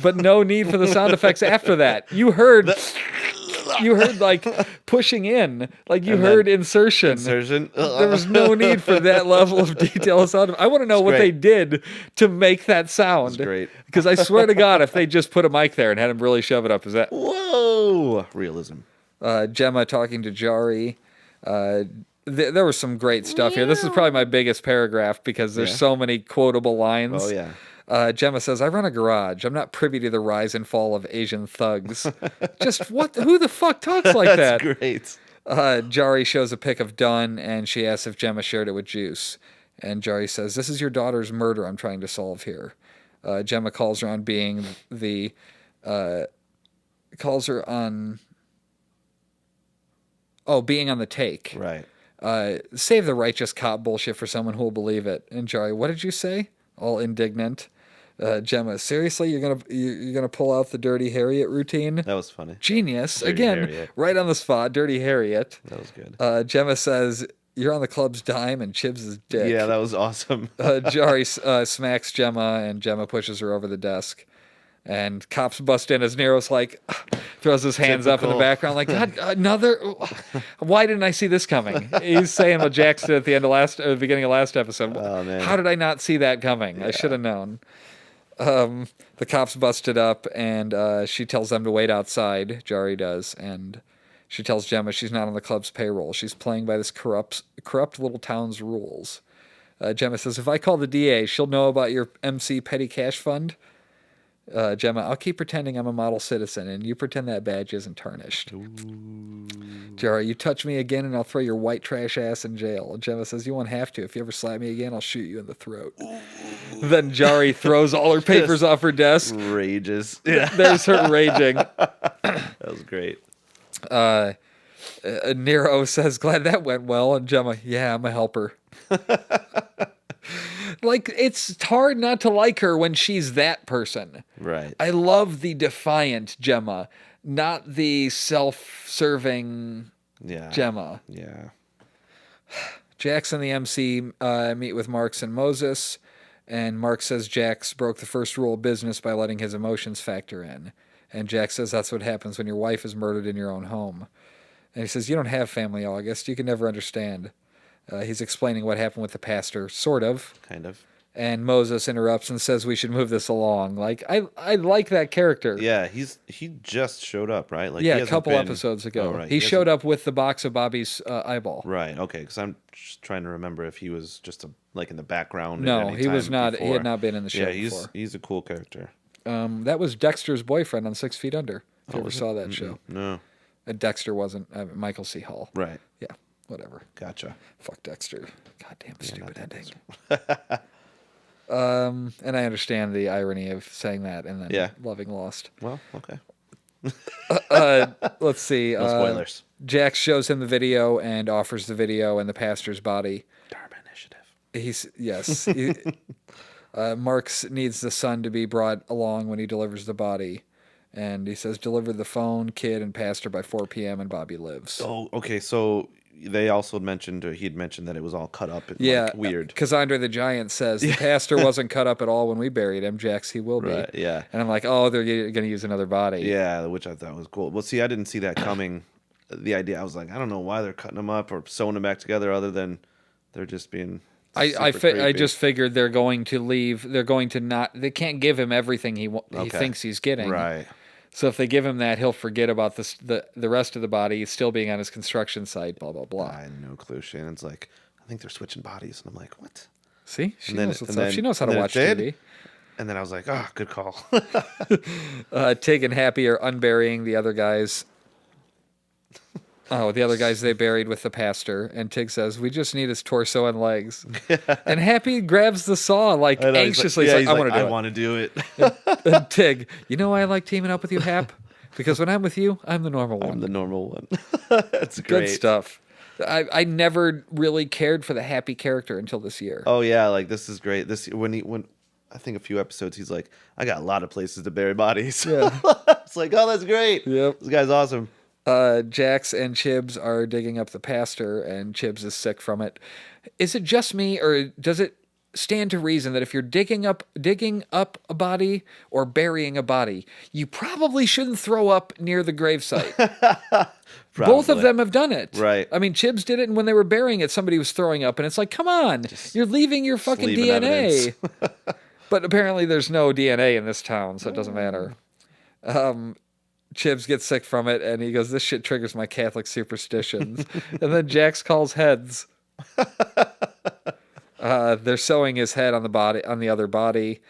But no need for the sound effects after that. You heard like pushing in, like you And heard then insertion. Insertion. There was no need for that level of detail. Sound. I want to know what they great. did to make that sound. It's great. Because I swear to God, if they just put a mic there and had him really shove it up, is that Whoa! Realism. Gemma talking to Jari? There was some great stuff here. This is probably my biggest paragraph because there's Yeah. so many quotable lines. Oh yeah. Gemma says, "I run a garage. I'm not privy to the rise and fall of Asian thugs." Just what? Who the fuck talks like That's that? great. Jari shows a pic of Dunn, and she asks if Gemma shared it with Juice. And Jari says, "This is your daughter's murder I'm trying to solve here." Gemma calls her on being the... calls her on... Oh, being on the take. Right. Save the righteous cop bullshit for someone who will believe it. And Jari, what did you say? All indignant. Gemma, seriously, you're gonna pull out the Dirty Harriet routine? That was funny. Genius. Dirty Again, Harriet. right on the spot, Dirty Harriet. That was good. Gemma says, "You're on the club's dime and Chibs' dick." Yeah, that was awesome. Jari smacks Gemma, and Gemma pushes her over the desk. And cops bust in as Nero's like, throws his hands up in the Typical. background like, "God, another? Why didn't I see this coming?" He's saying what Jax did at the end of the beginning of last episode. Oh, man. How did I not see that coming? I should have known. The cops busted up, and she tells them to wait outside. Jari does, and she tells Gemma she's not on the club's payroll. She's playing by this corrupt little town's rules. Gemma says, "If I call the DA, she'll know about your MC petty cash fund." Gemma, "I'll keep pretending I'm a model citizen, and you pretend that badge isn't tarnished." Jari, "You touch me again, and I'll throw your white trash ass in jail." Gemma says, "You won't have to. If you ever slap me again, I'll shoot you in the throat." Then Jari throws all her papers off her desk. Rages. Yeah, There's her raging. that was great. Nero says, "Glad that went well." And Gemma, "Yeah, I'm a helper." Like, it's hard not to like her when she's that person. Right. I love the defiant Gemma, not the self-serving Yeah. Gemma. Yeah. Jax and the MC meet with Marks and Moses, and Marks says Jax broke the first rule of business by letting his emotions factor in. And Jax says that's what happens when your wife is murdered in your own home. And he says, "You don't have family, August. You can never understand." He's explaining what happened with the pastor, sort of. Kind of. And Moses interrupts and says we should move this along. Like I like that character. Yeah, he just showed up, right? Like, he Yeah, a hasn't couple been- episodes ago. Oh, right. He showed up with the box of Bobby's eyeball. Right. Okay. Because I'm just trying to remember if he was just like in the background. at No, any he was time not. He before. had not been in the show Yeah, before. he's a cool character. That was Dexter's boyfriend on 6 Feet Under. If you ever was it? saw that show. No. Dexter wasn't. Michael C. Hall. Right. Yeah, whatever. Gotcha. Fuck Dexter. Goddamn stupid not that ending. And I understand the irony of saying that and then Yeah. loving Lost. Well, okay. Let's see. No spoilers. Jax shows him the video and offers the video and the pastor's body. Dharma Initiative. Yes. Marks needs the son to be brought along when he delivers the body. And he says, deliver the phone, kid, and pastor by 4 p.m. and Bobby lives. Oh, okay. So they also mentioned, or he'd mentioned that it was all cut up and Yeah, like, weird. because Andre the Giant says the pastor wasn't cut up at all when we buried him. Jax, he will be. Right, yeah. And I'm like, oh, they're going to use another body. Yeah, which I thought was cool. Well, see, I didn't see that coming. The idea, I was like, I don't know why they're cutting them up or sewing them back together, other than they're just being. I super just figured they're going to leave. They're going to not. They can't give him everything he Okay. thinks he's getting. Right. So if they give him that, he'll forget about the rest of the body still being on his construction site. Blah blah blah. I had no clue. Shannon's like, I think they're switching bodies, and I'm like, what? See, she And then- knows what's and up. then- She knows how to and then watch it did. TV. And then I was like, oh, good call. Tig and Happy are unburying the other guys. Oh, the other guys they buried with the pastor. And Tig says, we just need his torso and legs. And Happy grabs the saw, like, I know, anxiously. he's He's like, I I want want to do it. to do it. And Tig, you know why I like teaming up with you, Hap? Because when I'm with you, I'm the normal one. I'm the normal one. That's great. Good stuff. I never really cared for the Happy character until this year. Oh yeah, like this is great. This when I think a few episodes, he's like, I got a lot of places to bury bodies. Yeah. It's like, oh, that's great. Yep. This guy's awesome. Jax and Chibs are digging up the pastor, and Chibs is sick from it. Is it just me, or does it stand to reason that if you're digging up a body or burying a body, you probably shouldn't throw up near the gravesite? Both of Probably. them have done it. Right. I mean, Chibs did it, and when they were burying it, somebody was throwing up, and it's like, come on, you're leaving your fucking leaving DNA. evidence. But apparently there's no DNA in this town, so it doesn't matter. Chibs gets sick from it, and he goes, this shit triggers my Catholic superstitions. And then Jax calls heads. They're sewing his head on the other body.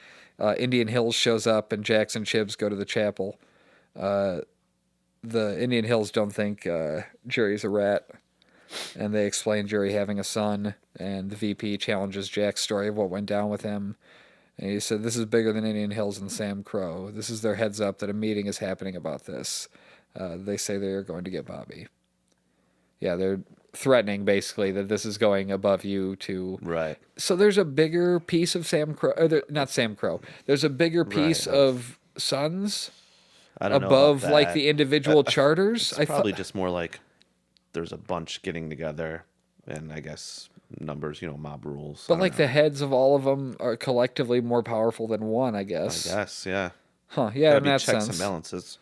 Indian Hills shows up, and Jax and Chibs go to the chapel. The Indian Hills don't think Jerry's a rat, and they explain Jerry having a son, and the VP challenges Jack's story of what went down with him. And he said, this is bigger than Indian Hills and Sam Crow. This is their heads up that a meeting is happening about this. They say they are going to get Bobby. Yeah, they're threatening, basically, that this is going above you to... Right. So there's a bigger piece of Sam Crow... not Sam Crow. There's a bigger piece Right. of Sons I don't know above, about like, that. the individual charters. It's probably just more like there's a bunch getting together, and I guess numbers, mob rules. But, like, the heads of all of them are collectively more powerful than one, I guess. I guess, yeah. Huh, yeah, Gotta in be that checks sense. and balances.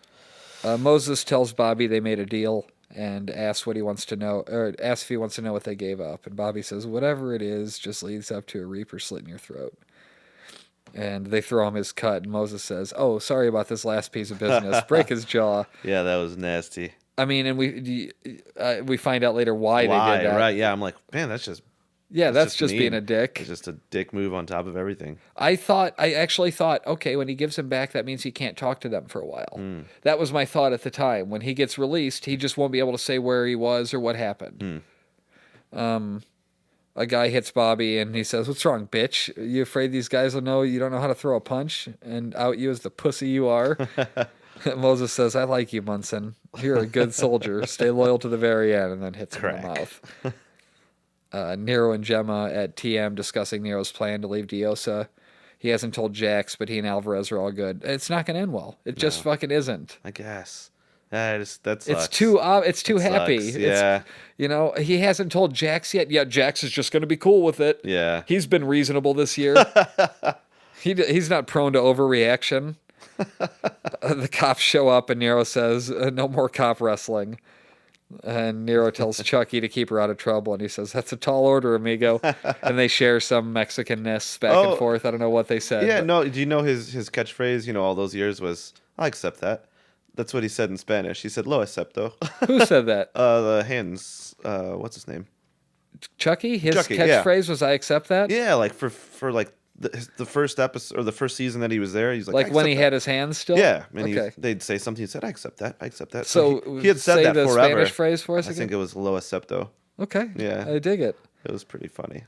Moses tells Bobby they made a deal and asks what he wants to know, or asks if he wants to know what they gave up. And Bobby says, whatever it is, just leads up to a reaper slit in your throat. And they throw him his cut, and Moses says, oh, sorry about this last piece of business. Break his jaw. Yeah, that was nasty. I mean, and we find out later why they did that. Right, yeah. I'm like, man, that's just... Yeah, that's just being mean. a dick. It's just a dick move on top of everything. I actually thought, okay, when he gives him back, that means he can't talk to them for a while. That was my thought at the time. When he gets released, he just won't be able to say where he was or what happened. A guy hits Bobby and he says, what's wrong, bitch? You afraid these guys will know you don't know how to throw a punch and out you as the pussy you are? Moses says, I like you, Munson. You're a good soldier. Stay loyal to the very end, and then hits him in the mouth. Nero and Gemma at TM discussing Nero's plan to leave Diosa. He hasn't told Jax, but he and Alvarez are all good. It's not going to end well. It just fucking isn't. I guess. That sucks. It's too happy. Sucks, yeah. He hasn't told Jax yet. Yeah, Jax is just going to be cool with it. Yeah. He's been reasonable this year. He's not prone to overreaction. The cops show up and Nero says, no more cop wrestling. And Nero tells Chucky to keep her out of trouble, and he says, "That's a tall order, amigo." And they share some Mexican-ness back and forth. I don't know what they said. Yeah, but- no. Do you know his catchphrase? You know, all those years was, "I accept that." That's what he said in Spanish. He said, "Lo acepto." Who said that? The hands. What's his name? Chucky? His Chucky, yeah. catchphrase was, "I accept that." Yeah, like for like the first episode or the first season that he was there, he's like, Like "I when he accept had his hands still. that." Yeah, and Okay. they'd say something. He said, "I accept that. I accept that." So he had said say that the forever. Spanish phrase for us I again. think it was "Lo acepto." Okay. Yeah. I dig it. It was pretty funny.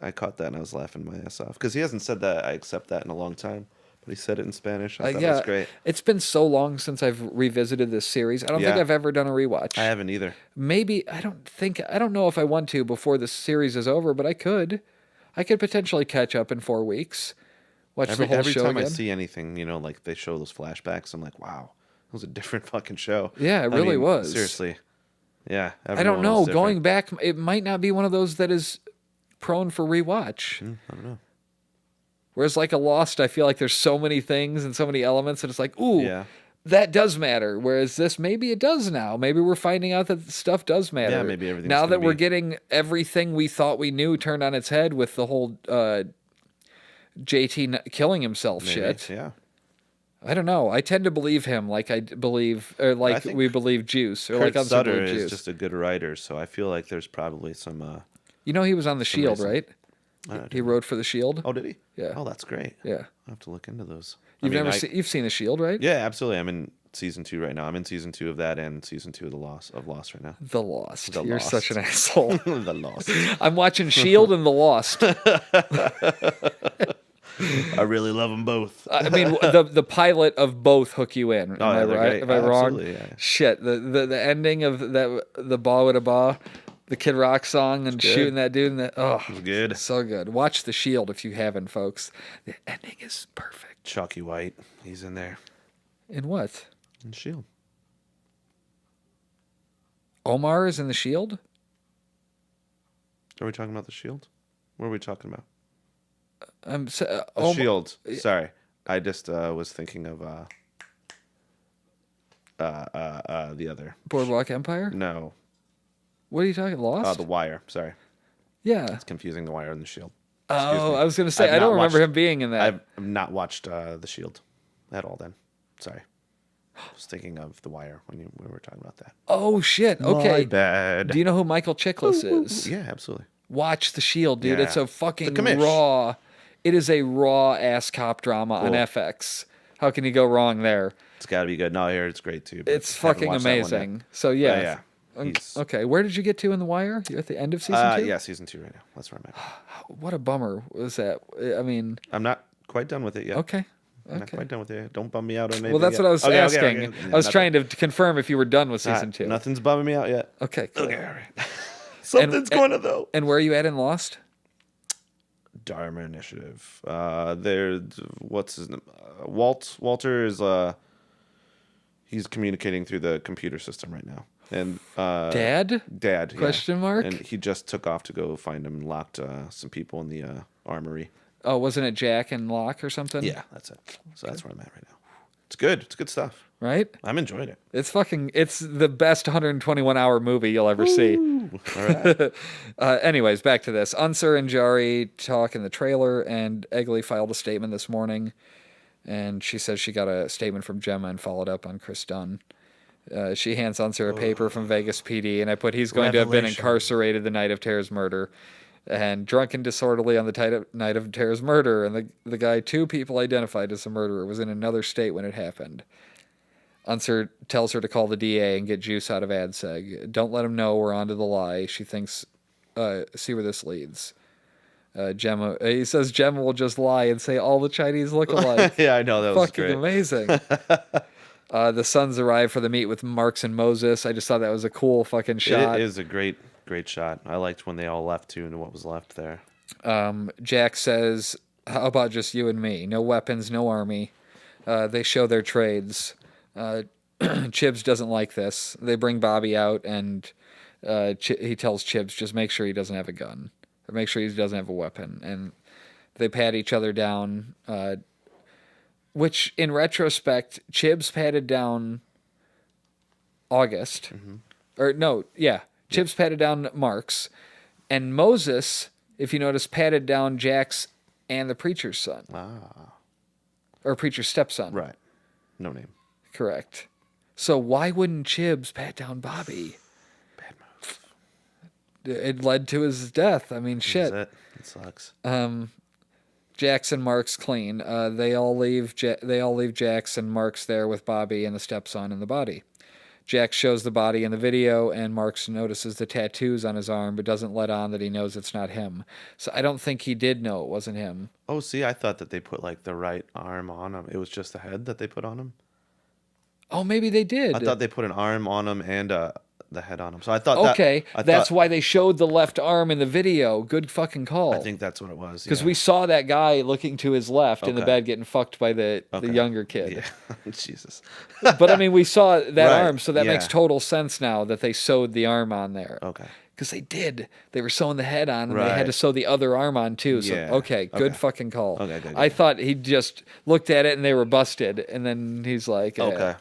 I caught that and I was laughing my ass off because he hasn't said that "I accept that" in a long time, but he said it in Spanish. I thought it was great. It's been so long since I've revisited this series. I don't think Yeah. I've ever done a rewatch. I haven't either. Maybe I don't know if I want to before the series is over, but I could. I could potentially catch up in 4 weeks. Watch the whole Every show time again. I see anything, like they show those flashbacks, I'm like, wow, it was a different fucking show. Yeah, it I really mean, was. Seriously. Yeah. I don't everyone know. was Going different. back, it might not be one of those that is prone for rewatch. I don't know. Whereas like a Lost, I feel like there's so many things and so many elements that it's like, ooh, Yeah. that does matter. Whereas this, maybe it does now. Maybe we're finding out that stuff does matter. Yeah, maybe everything's now gonna that we're be- getting everything we thought we knew turned on its head with the whole JT killing himself Maybe, shit. Yeah. I don't know. I tend to believe him, like I believe, or like think we believe Juice, or Kurt like I'm Sutter believe is Juice. just a good writer, so I feel like there's probably some. You know, he was on the Shield, reason. right? He wrote for the Shield. Oh, did he? Yeah. Oh, that's great. Yeah. I'll have to look into those. You've seen the Shield, right? Yeah, absolutely. I'm in season 2 right now. I'm in season 2 of that and season 2 of Lost right now. The Lost. The You're Lost. such an asshole. The Lost. I'm watching Shield and The Lost. I really love them both. I mean, the pilot of both hook you in. Am I they're right? great. Am I wrong? Absolutely, yeah. Shit. The ending of that, the Ba with a Ba, the Kid Rock song, and shooting that dude. And It's good. so good. Watch The Shield if you haven't, folks. The ending is perfect. Chalky White, he's in there. In what? In Shield. Omar is in The Shield? Are we talking about the Shield? What are we talking about? The The Shield. Sorry, I just was thinking of the other. Boardwalk Empire? No, What are you talking? Lost? The Wire. Sorry, yeah. it's confusing the Wire and the Shield. Oh, me. I was going to say, I've I don't not remember watched- him being in that. I've not watched the Shield at all. Then, sorry, I was thinking of the Wire when we were talking about that. Oh, shit. Okay. My bad. Do you know who Michael Chiklis is? Yeah, absolutely. Watch The Shield, dude. Yeah. It's a fucking The commish. raw. It is a raw ass cop drama on Cool. FX. How can you go wrong there? It's got to be good. No, I hear it's great too. but It's haven't fucking watched that one yet. amazing. So yeah. Yeah. Um, He's- Okay, where did you get to in The Wire? You're at the end of season 2? Yeah, season 2 right now. That's where I'm at. What a bummer was that? I mean, I'm not quite done with it yet. okay. I'm not Okay. quite done with it. Don't bum me out on anything. Well, that's yet. what I was Okay, asking. okay. I was Nothing. trying to confirm if you were done with season 2. Nothing's bumming me out yet. Okay, cool. Okay, all right. Something's going to though. And where are you at in Lost? Dharma Initiative. There's what's his name? Walter is he's communicating through the computer system right now. And Dad? Dad. yeah. Question mark? And he just took off to go find him and locked some people in the armory. Oh, wasn't it Jack and Locke or something? Yeah, that's it. So that's where I'm at right now. It's good. It's good stuff. Right? I'm enjoying it. It's the best 121-hour movie you'll ever see. All right. Anyways, back to this. Unsur and Jari talk in the trailer, and Egley filed a statement this morning, and she says she got a statement from Gemma and followed up on Chris Dunn. She hands Unsur a paper from Vegas PD, and I put he's going to have been Revelation. incarcerated the night of Tara's murder, and drunk and disorderly on the night of Tara's murder, and the guy 2 people identified as the murderer was in another state when it happened. Unsur tells her to call the DA and get Juice out of AdSeg. Don't let him know we're onto the lie. She thinks, see where this leads. Gemma, he says Gemma will just lie and say all the Chinese look alike. Yeah, I know that was Fucking great. amazing. The Sons arrive for the meet with Marks and Moses. I just thought that was a cool fucking shot. It is a great shot. I liked when they all left too and what was left there. Jack says, how about just you and me? No weapons, no army. They show their trades. Chibs doesn't like this. They bring Bobby out, and he tells Chibs, just make sure he doesn't have a gun. Or make sure he doesn't have a weapon. And they pat each other down, which, in retrospect, Chibs patted down August. Or no, yeah. Chips patted down Mark's. And Moses, if you notice, patted down Jack's and the preacher's son. Ah. Or preacher's stepson. Right. No name. Correct. So why wouldn't Chibs pat down Bobby? Bad move. It led to his death. I mean, shit. It sucks. Jax and Mark's clean. They all leave Jax and Mark's there with Bobby and the stepson in the body. Jax shows the body in the video, and Mark's notices the tattoos on his arm, but doesn't let on that he knows it's not him. So I don't think he did know it wasn't him. Oh, see, I thought that they put like the right arm on him. It was just the head that they put on him. Oh, maybe they did. I thought they put an arm on him and the head on him. So I thought okay, that's why they showed the left arm in the video. Good fucking call. I think that's what it was. Because we saw that guy looking to his left in the Okay. bed getting fucked by the younger kid. Yeah. Jesus. But I mean, we saw that Right, arm, so that yeah. makes total sense now that they sewed the arm on there. Okay. Because they did. They were sewing the head on, and they had Right. to sew the other arm on too. So Yeah. okay, good Okay. fucght call. Okay, good. I thought he just looked at it and they were busted, and then he's like, Okay.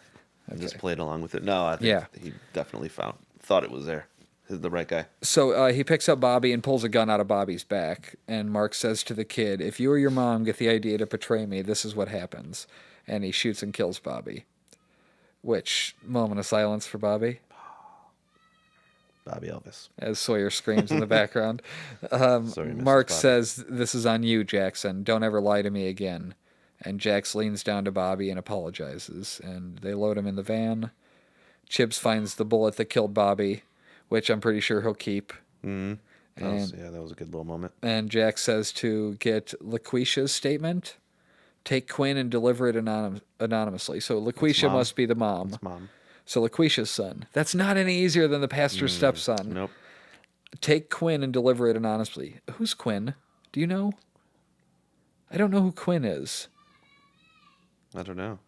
And just played along with it. No, I think Yeah. he definitely thought it was there. He's the right guy. So he picks up Bobby and pulls a gun out of Bobby's back. And Mark says to the kid, if you or your mom get the idea to betray me, this is what happens. And he shoots and kills Bobby. Which, moment of silence for Bobby, Bobby Elvis. as Sawyer screams in the background. Sorry, Mrs. Mark Bobby. says, this is on you, Jackson. Don't ever lie to me again. And Jax leans down to Bobby and apologizes. And they load him in the van. Chips finds the bullet that killed Bobby, which I'm pretty sure he'll keep. That was a good little moment. And Jack says to get LaQuisha's statement, take Quinn and deliver it anonymously. So LaQuisha mom. must be the mom. It's Mom. So LaQuisha's son. That's not any easier than the pastor's stepson. Nope. Take Quinn and deliver it anonymously. Who's Quinn? Do you know? I don't know who Quinn is. I don't know.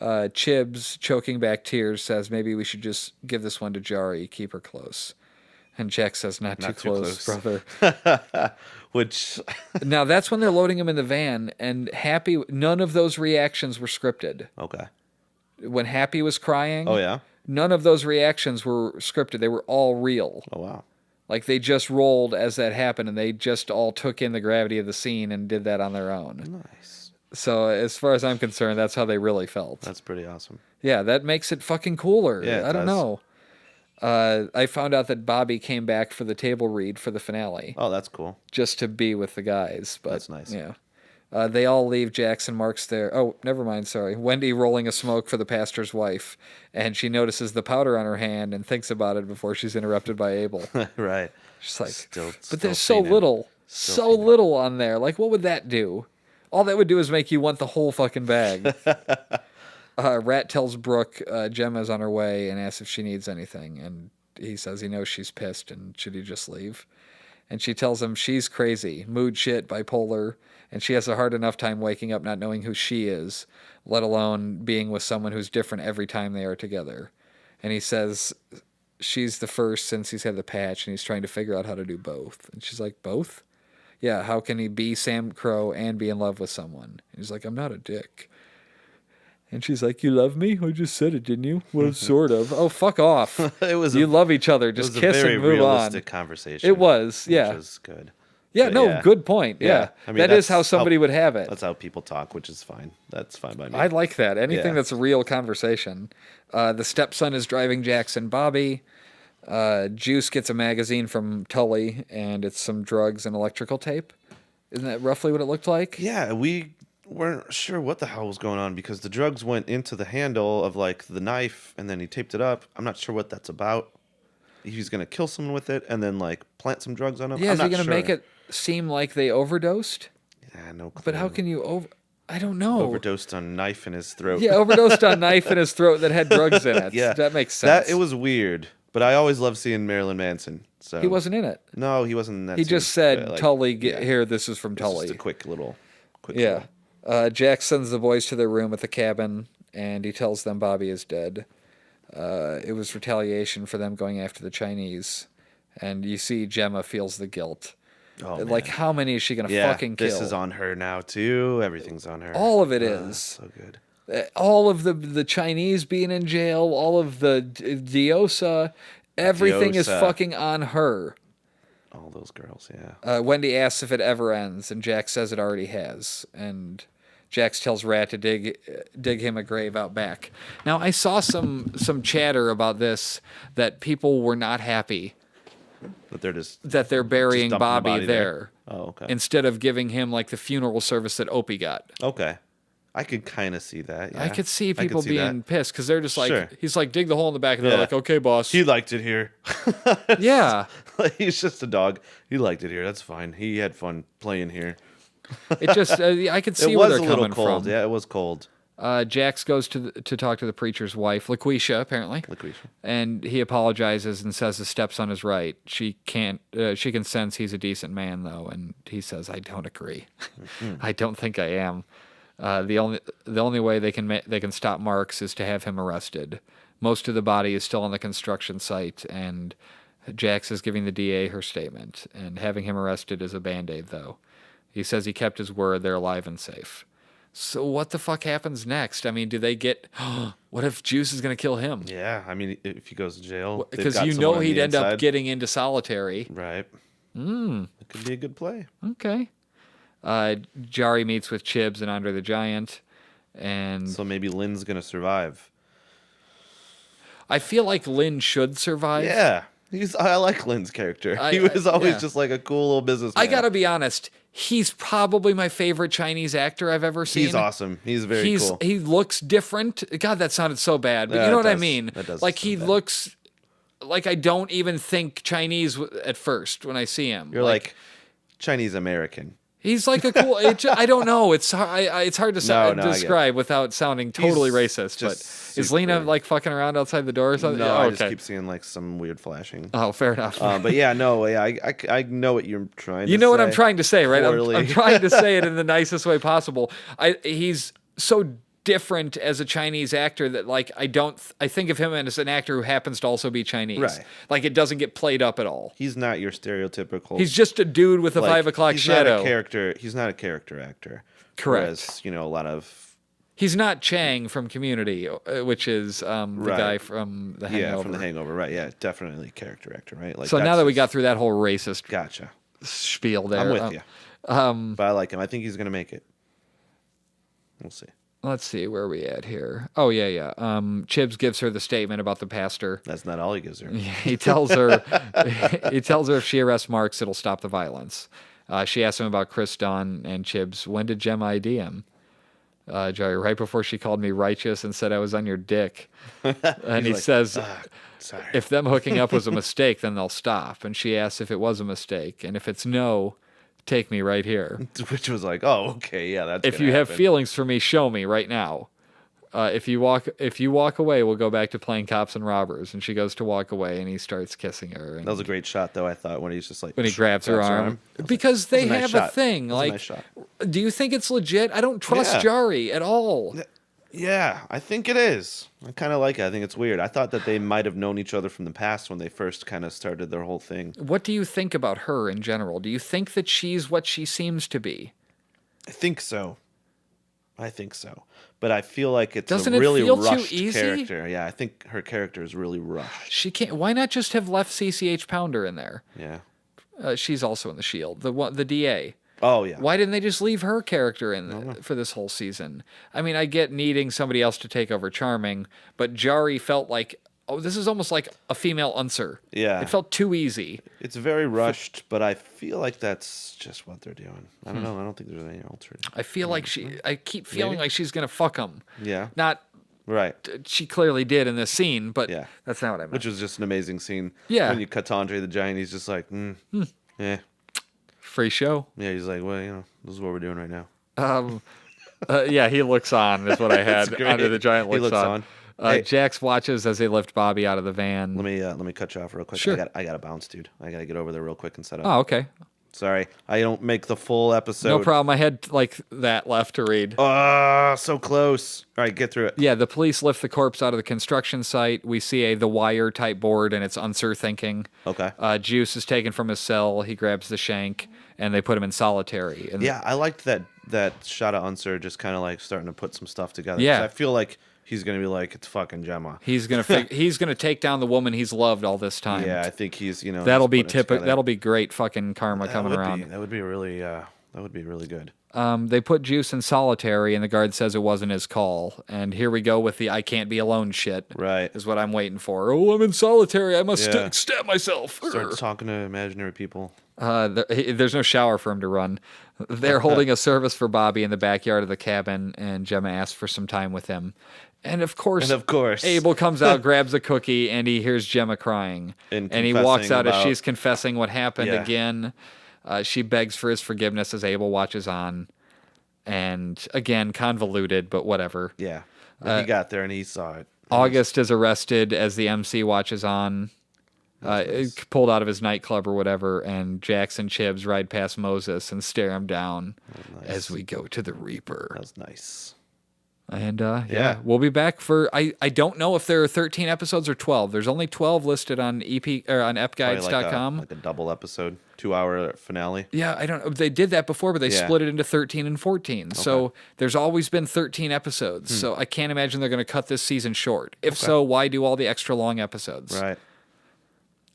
Chibs, choking back tears, says maybe we should just give this one to Jari, keep her close. And Jack says, not too close, brother. Which Now, that's when they're loading him in the van, and Happy, none of those reactions were scripted. okay. When Happy was crying, Oh yeah. none of those reactions were scripted. They were all real. Oh wow. Like, they just rolled as that happened, and they just all took in the gravity of the scene and did that on their own. Nice. So, as far as I'm concerned, that's how they really felt. That's pretty awesome. Yeah, that makes it fucking cooler. Yeah, it I don't does. know. I found out that Bobby came back for the table read for the finale, Oh, that's cool. just to be with the guys. But, That's nice. Yeah. They all leave. Jackson Mark's there. Oh, never mind. Sorry. Wendy rolling a smoke for the pastor's wife, and she notices the powder on her hand and thinks about it before she's interrupted by Abel. Right. She's like, Still but there's so fiending. little, Still so fiending. little on there. Like, what would that do? All that would do is make you want the whole fucking bag. Rat tells Brooke Gemma's on her way and asks if she needs anything, and he says he knows she's pissed and should he just leave. And she tells him she's crazy, mood shit, bipolar, and she has a hard enough time waking up not knowing who she is, let alone being with someone who's different every time they are together. And he says she's the first since he's had the patch, and he's trying to figure out how to do both. And she's like, both? Yeah, how can he be Sam Crow and be in love with someone? And he's like, I'm not a dick. And she's like, you love me? I just said it, didn't you? Well, sort of. Oh, fuck off. It was You love each other. it Just was kiss a very and move realistic on. conversation. It was, yeah. Which was good. Yeah, But no, yeah. good point. Yeah. Yeah. I mean, that is that's how somebody how- would have it. That's how people talk, which is fine. That's fine by me. I like that. Anything Yeah. that's a real conversation. The stepson is driving Jackson Bobby. Juice gets a magazine from Tully, and it's some drugs and electrical tape. Isn't that roughly what it looked like? Yeah, we weren't sure what the hell was going on because the drugs went into the handle of like the knife and then he taped it up. I'm not sure what that's about. He's gonna kill someone with it and then like plant some drugs on him. Yeah, I'm is he not going to sure. make it seem like they overdosed? Yeah, no clue. But how can you I don't know. overdosed on knife in his throat? Yeah, overdosed on knife in his throat that had drugs in it. Yeah. That makes sense. That it was weird, but I always love seeing Marilyn Manson. So He wasn't in it. No, he wasn't in that. He scene, just said, but, like, Tully, yeah, here, this is from it's Tully. Just a quick little. Yeah. Jack sends the boys to their room at the cabin, and he tells them Bobby is dead. It was retaliation for them going after the Chinese. And you see Gemma feels the guilt. Oh, Like, man. how many is she going to Yeah, fucking kill? this is on her now too. Everything's on her. All of it is. So good. All of the Chinese being in jail, all of the Diosa, Everything is Mafiosa. fucking on her. All those girls, yeah. Wendy asks if it ever ends, and Jax says it already has. And Jax tells Rat to dig him a grave out back. Now, I saw some chatter about this, that people were not happy But they're just that they're burying dumping the Bobby body there. Oh, okay. Instead of giving him like the funeral service that Opie got. Okay. I could kind of see that. Yeah. I could see I could people see being that. pissed because they're just like, Sure. he's like, dig the hole in the back, and they're Yeah. like, okay, boss. He liked it here. Yeah. He's just a dog. He liked it here. That's fine. He had fun playing here. It just, I could see It where was they're a little coming cold. from. Yeah, it was cold. Jax goes to talk to the preacher's wife, LaQuisha, apparently. Lucretia. And he apologizes and says the stepson is right. She can sense he's a decent man, though, and he says, "I don't agree. I don't think I am. The only way they can stop Marks is to have him arrested. Most of the body is still on the construction site, and Jax is giving the DA her statement, and having him arrested is a band-aid, though. He says he kept his word. They're alive and safe." So what the fuck happens next? I mean, do they get... what if Juice is going to kill him? Yeah, I mean, if he goes to jail, they've Because got you someone know on he'd the end up inside. getting into solitary. Right. It could be a good play. Okay. Jari meets with Chibs and Andre the Giant. And So maybe Lynn's gonna survive. I feel like Lynn should survive. Yeah, I like Lynn's character. He was always just like a cool little businessman. I gotta be honest. He's probably my favorite Chinese actor I've ever seen. He's awesome. He's very cool. He looks different. God, that sounded so bad. But Yeah, you know it what I does. mean? That does Like, sound he bad. looks like I don't even think Chinese at first when I see him. You're like Chinese American. He's like a cool. I don't know. It's hard to No, I get it. describe without sounding totally racist. But just is Lena super- like fucking around outside the door or something? No, Yeah, I okay. just keep seeing like some weird flashing. Oh, fair enough. But yeah, no, yeah, I know what you're trying. You to know say. what I'm trying to say, right? I'm Poorly. trying to say it in the nicest way possible. He's so different as a Chinese actor that like I think of him as an actor who happens to also be Chinese. Right. Like it doesn't get played up at all. He's not your stereotypical. He's just a dude with a like, 5 o'clock he's shadow. Not a character. He's not a character actor. Correct. Whereas, a lot of He's not Chang from Community, which is the Right. guy from The Hangover. yeah, from The Hangover, right? Yeah, definitely character actor, right? Like So now that's that we his- got through that whole racist gotcha. spiel there, I'm with you. But I like him. I think he's gonna make it. We'll see. let's see where are we at here. Oh yeah. Chibs gives her the statement about the pastor. That's not all he gives her. He tells her if she arrests Marks, it'll stop the violence. She asks him about Chris Dunn, and Chibs, when did Jem ID him? Jerry, right before she called me righteous and said I was on your dick. And he like, says, Sorry. if them hooking up was a mistake, then they'll stop. And she asks if it was a mistake. And if it's no, take me right here. Which was like, oh, okay, yeah, that's. If gonna you have happen. feelings for me, show me right now. If you walk away, we'll go back to playing cops and robbers. And she goes to walk away, and he starts kissing her. And That was a great shot, though. I thought when he's just like when he grabs her arm. Because they That was a nice have a shot. thing. That was a Like, nice shot. do you think it's legit? I don't trust Yeah. Jari at all. Yeah, I think it is. I kind of like it. I think it's weird. I thought that they might have known each other from the past when they first kind of started their whole thing. What do you think about her in general? Do you think that she's what she seems to be? I think so. But I feel like it's Doesn't a it really feel too rushed easy? character. Yeah, I think her character is really rushed. She can't. Why not just have left CCH Pounder in there? Yeah. She's also in the Shield. The DA. Oh yeah. Why didn't they just leave her character in for this whole season? I mean, I get needing somebody else to take over Charming, but Jari felt like, oh, this is almost like a female Unser. Yeah. It felt too easy. It's very rushed, but I feel like that's just what they're doing. I don't know. I don't think there's any alternative. I feel like I keep feeling like she's gonna fuck him. Yeah. Not. Right. She clearly did in this scene, but Yeah. that's not what I meant. Which was just an amazing scene. Yeah. When you cut to Andre the Giant, he's just like, yeah. Free show. Yeah, he's like, well, this is what we're doing right now. Yeah, he looks on is what I had. great. Under the Giant He looks looks on. on. Hey. Jax watches as they lift Bobby out of the van. Let me cut you off real quick. Sure. I gotta bounce, dude. I gotta get over there real quick and set up. Oh, okay. Sorry, I don't make the full episode. No problem. I had like that left to read. Ah, so close. All right, get through it. Yeah, the police lift the corpse out of the construction site. We see The Wire type board, and it's Unser thinking. Okay. Juice is taken from his cell. He grabs the shank, and they put him in solitary. And Yeah, I liked that shot of Unser just kind of like starting to put some stuff together. 'Cause Yeah. I feel like he's gonna be like, it's fucking Gemma. He's gonna take down the woman he's loved all this time. Yeah, I think he's that'll he's be putting it together. That'll be great fucking karma coming around. That would be really good. They put Juice in solitary, and the guard says it wasn't his call. And here we go with the "I can't be alone" shit. Right. Is what I'm waiting for. Oh, I'm in solitary. I must Yeah. stab myself. Start talking to imaginary people. There's no shower for him to run. They're holding a service for Bobby in the backyard of the cabin, and Gemma asks for some time with him. And of course, Abel comes out, grabs a cookie, and he hears Gemma crying. And he walks out as she's confessing what happened again. She begs for his forgiveness as Abel watches on. And again, convoluted, but whatever. Yeah. He got there and he saw it. August is arrested as the MC watches on. Pulled out of his nightclub or whatever, and Jax and Chibs ride past Moses and stare him down as we go to the Reaper. That was nice. And we'll be back for I don't know if there are 13 episodes or 12. There's only 12 listed on EP or on epguides.com. Like a double episode, 2-hour finale. Yeah, I don't know. They did that before, but they split it into 13 and 14. Okay. So there's always been 13 episodes. So I can't imagine they're going to cut this season short. If so, why do all the extra long episodes? Right.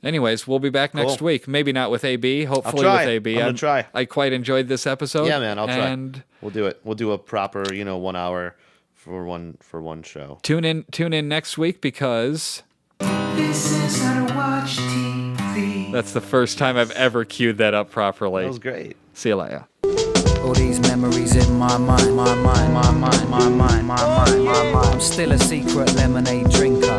Anyways, we'll be back next week. Maybe not with AB. Hopefully with AB. I'm gonna try. I quite enjoyed this episode. Yeah, man, I'll try. And we'll do it. We'll do a proper, 1 hour for one show. Tune in next week because This is how to watch TV. that's the first time I've ever queued that up properly. That was great. See you later. All these memories in my mind, my mind, my mind, my mind, my mind, my mind. I'm still a secret lemonade drinker.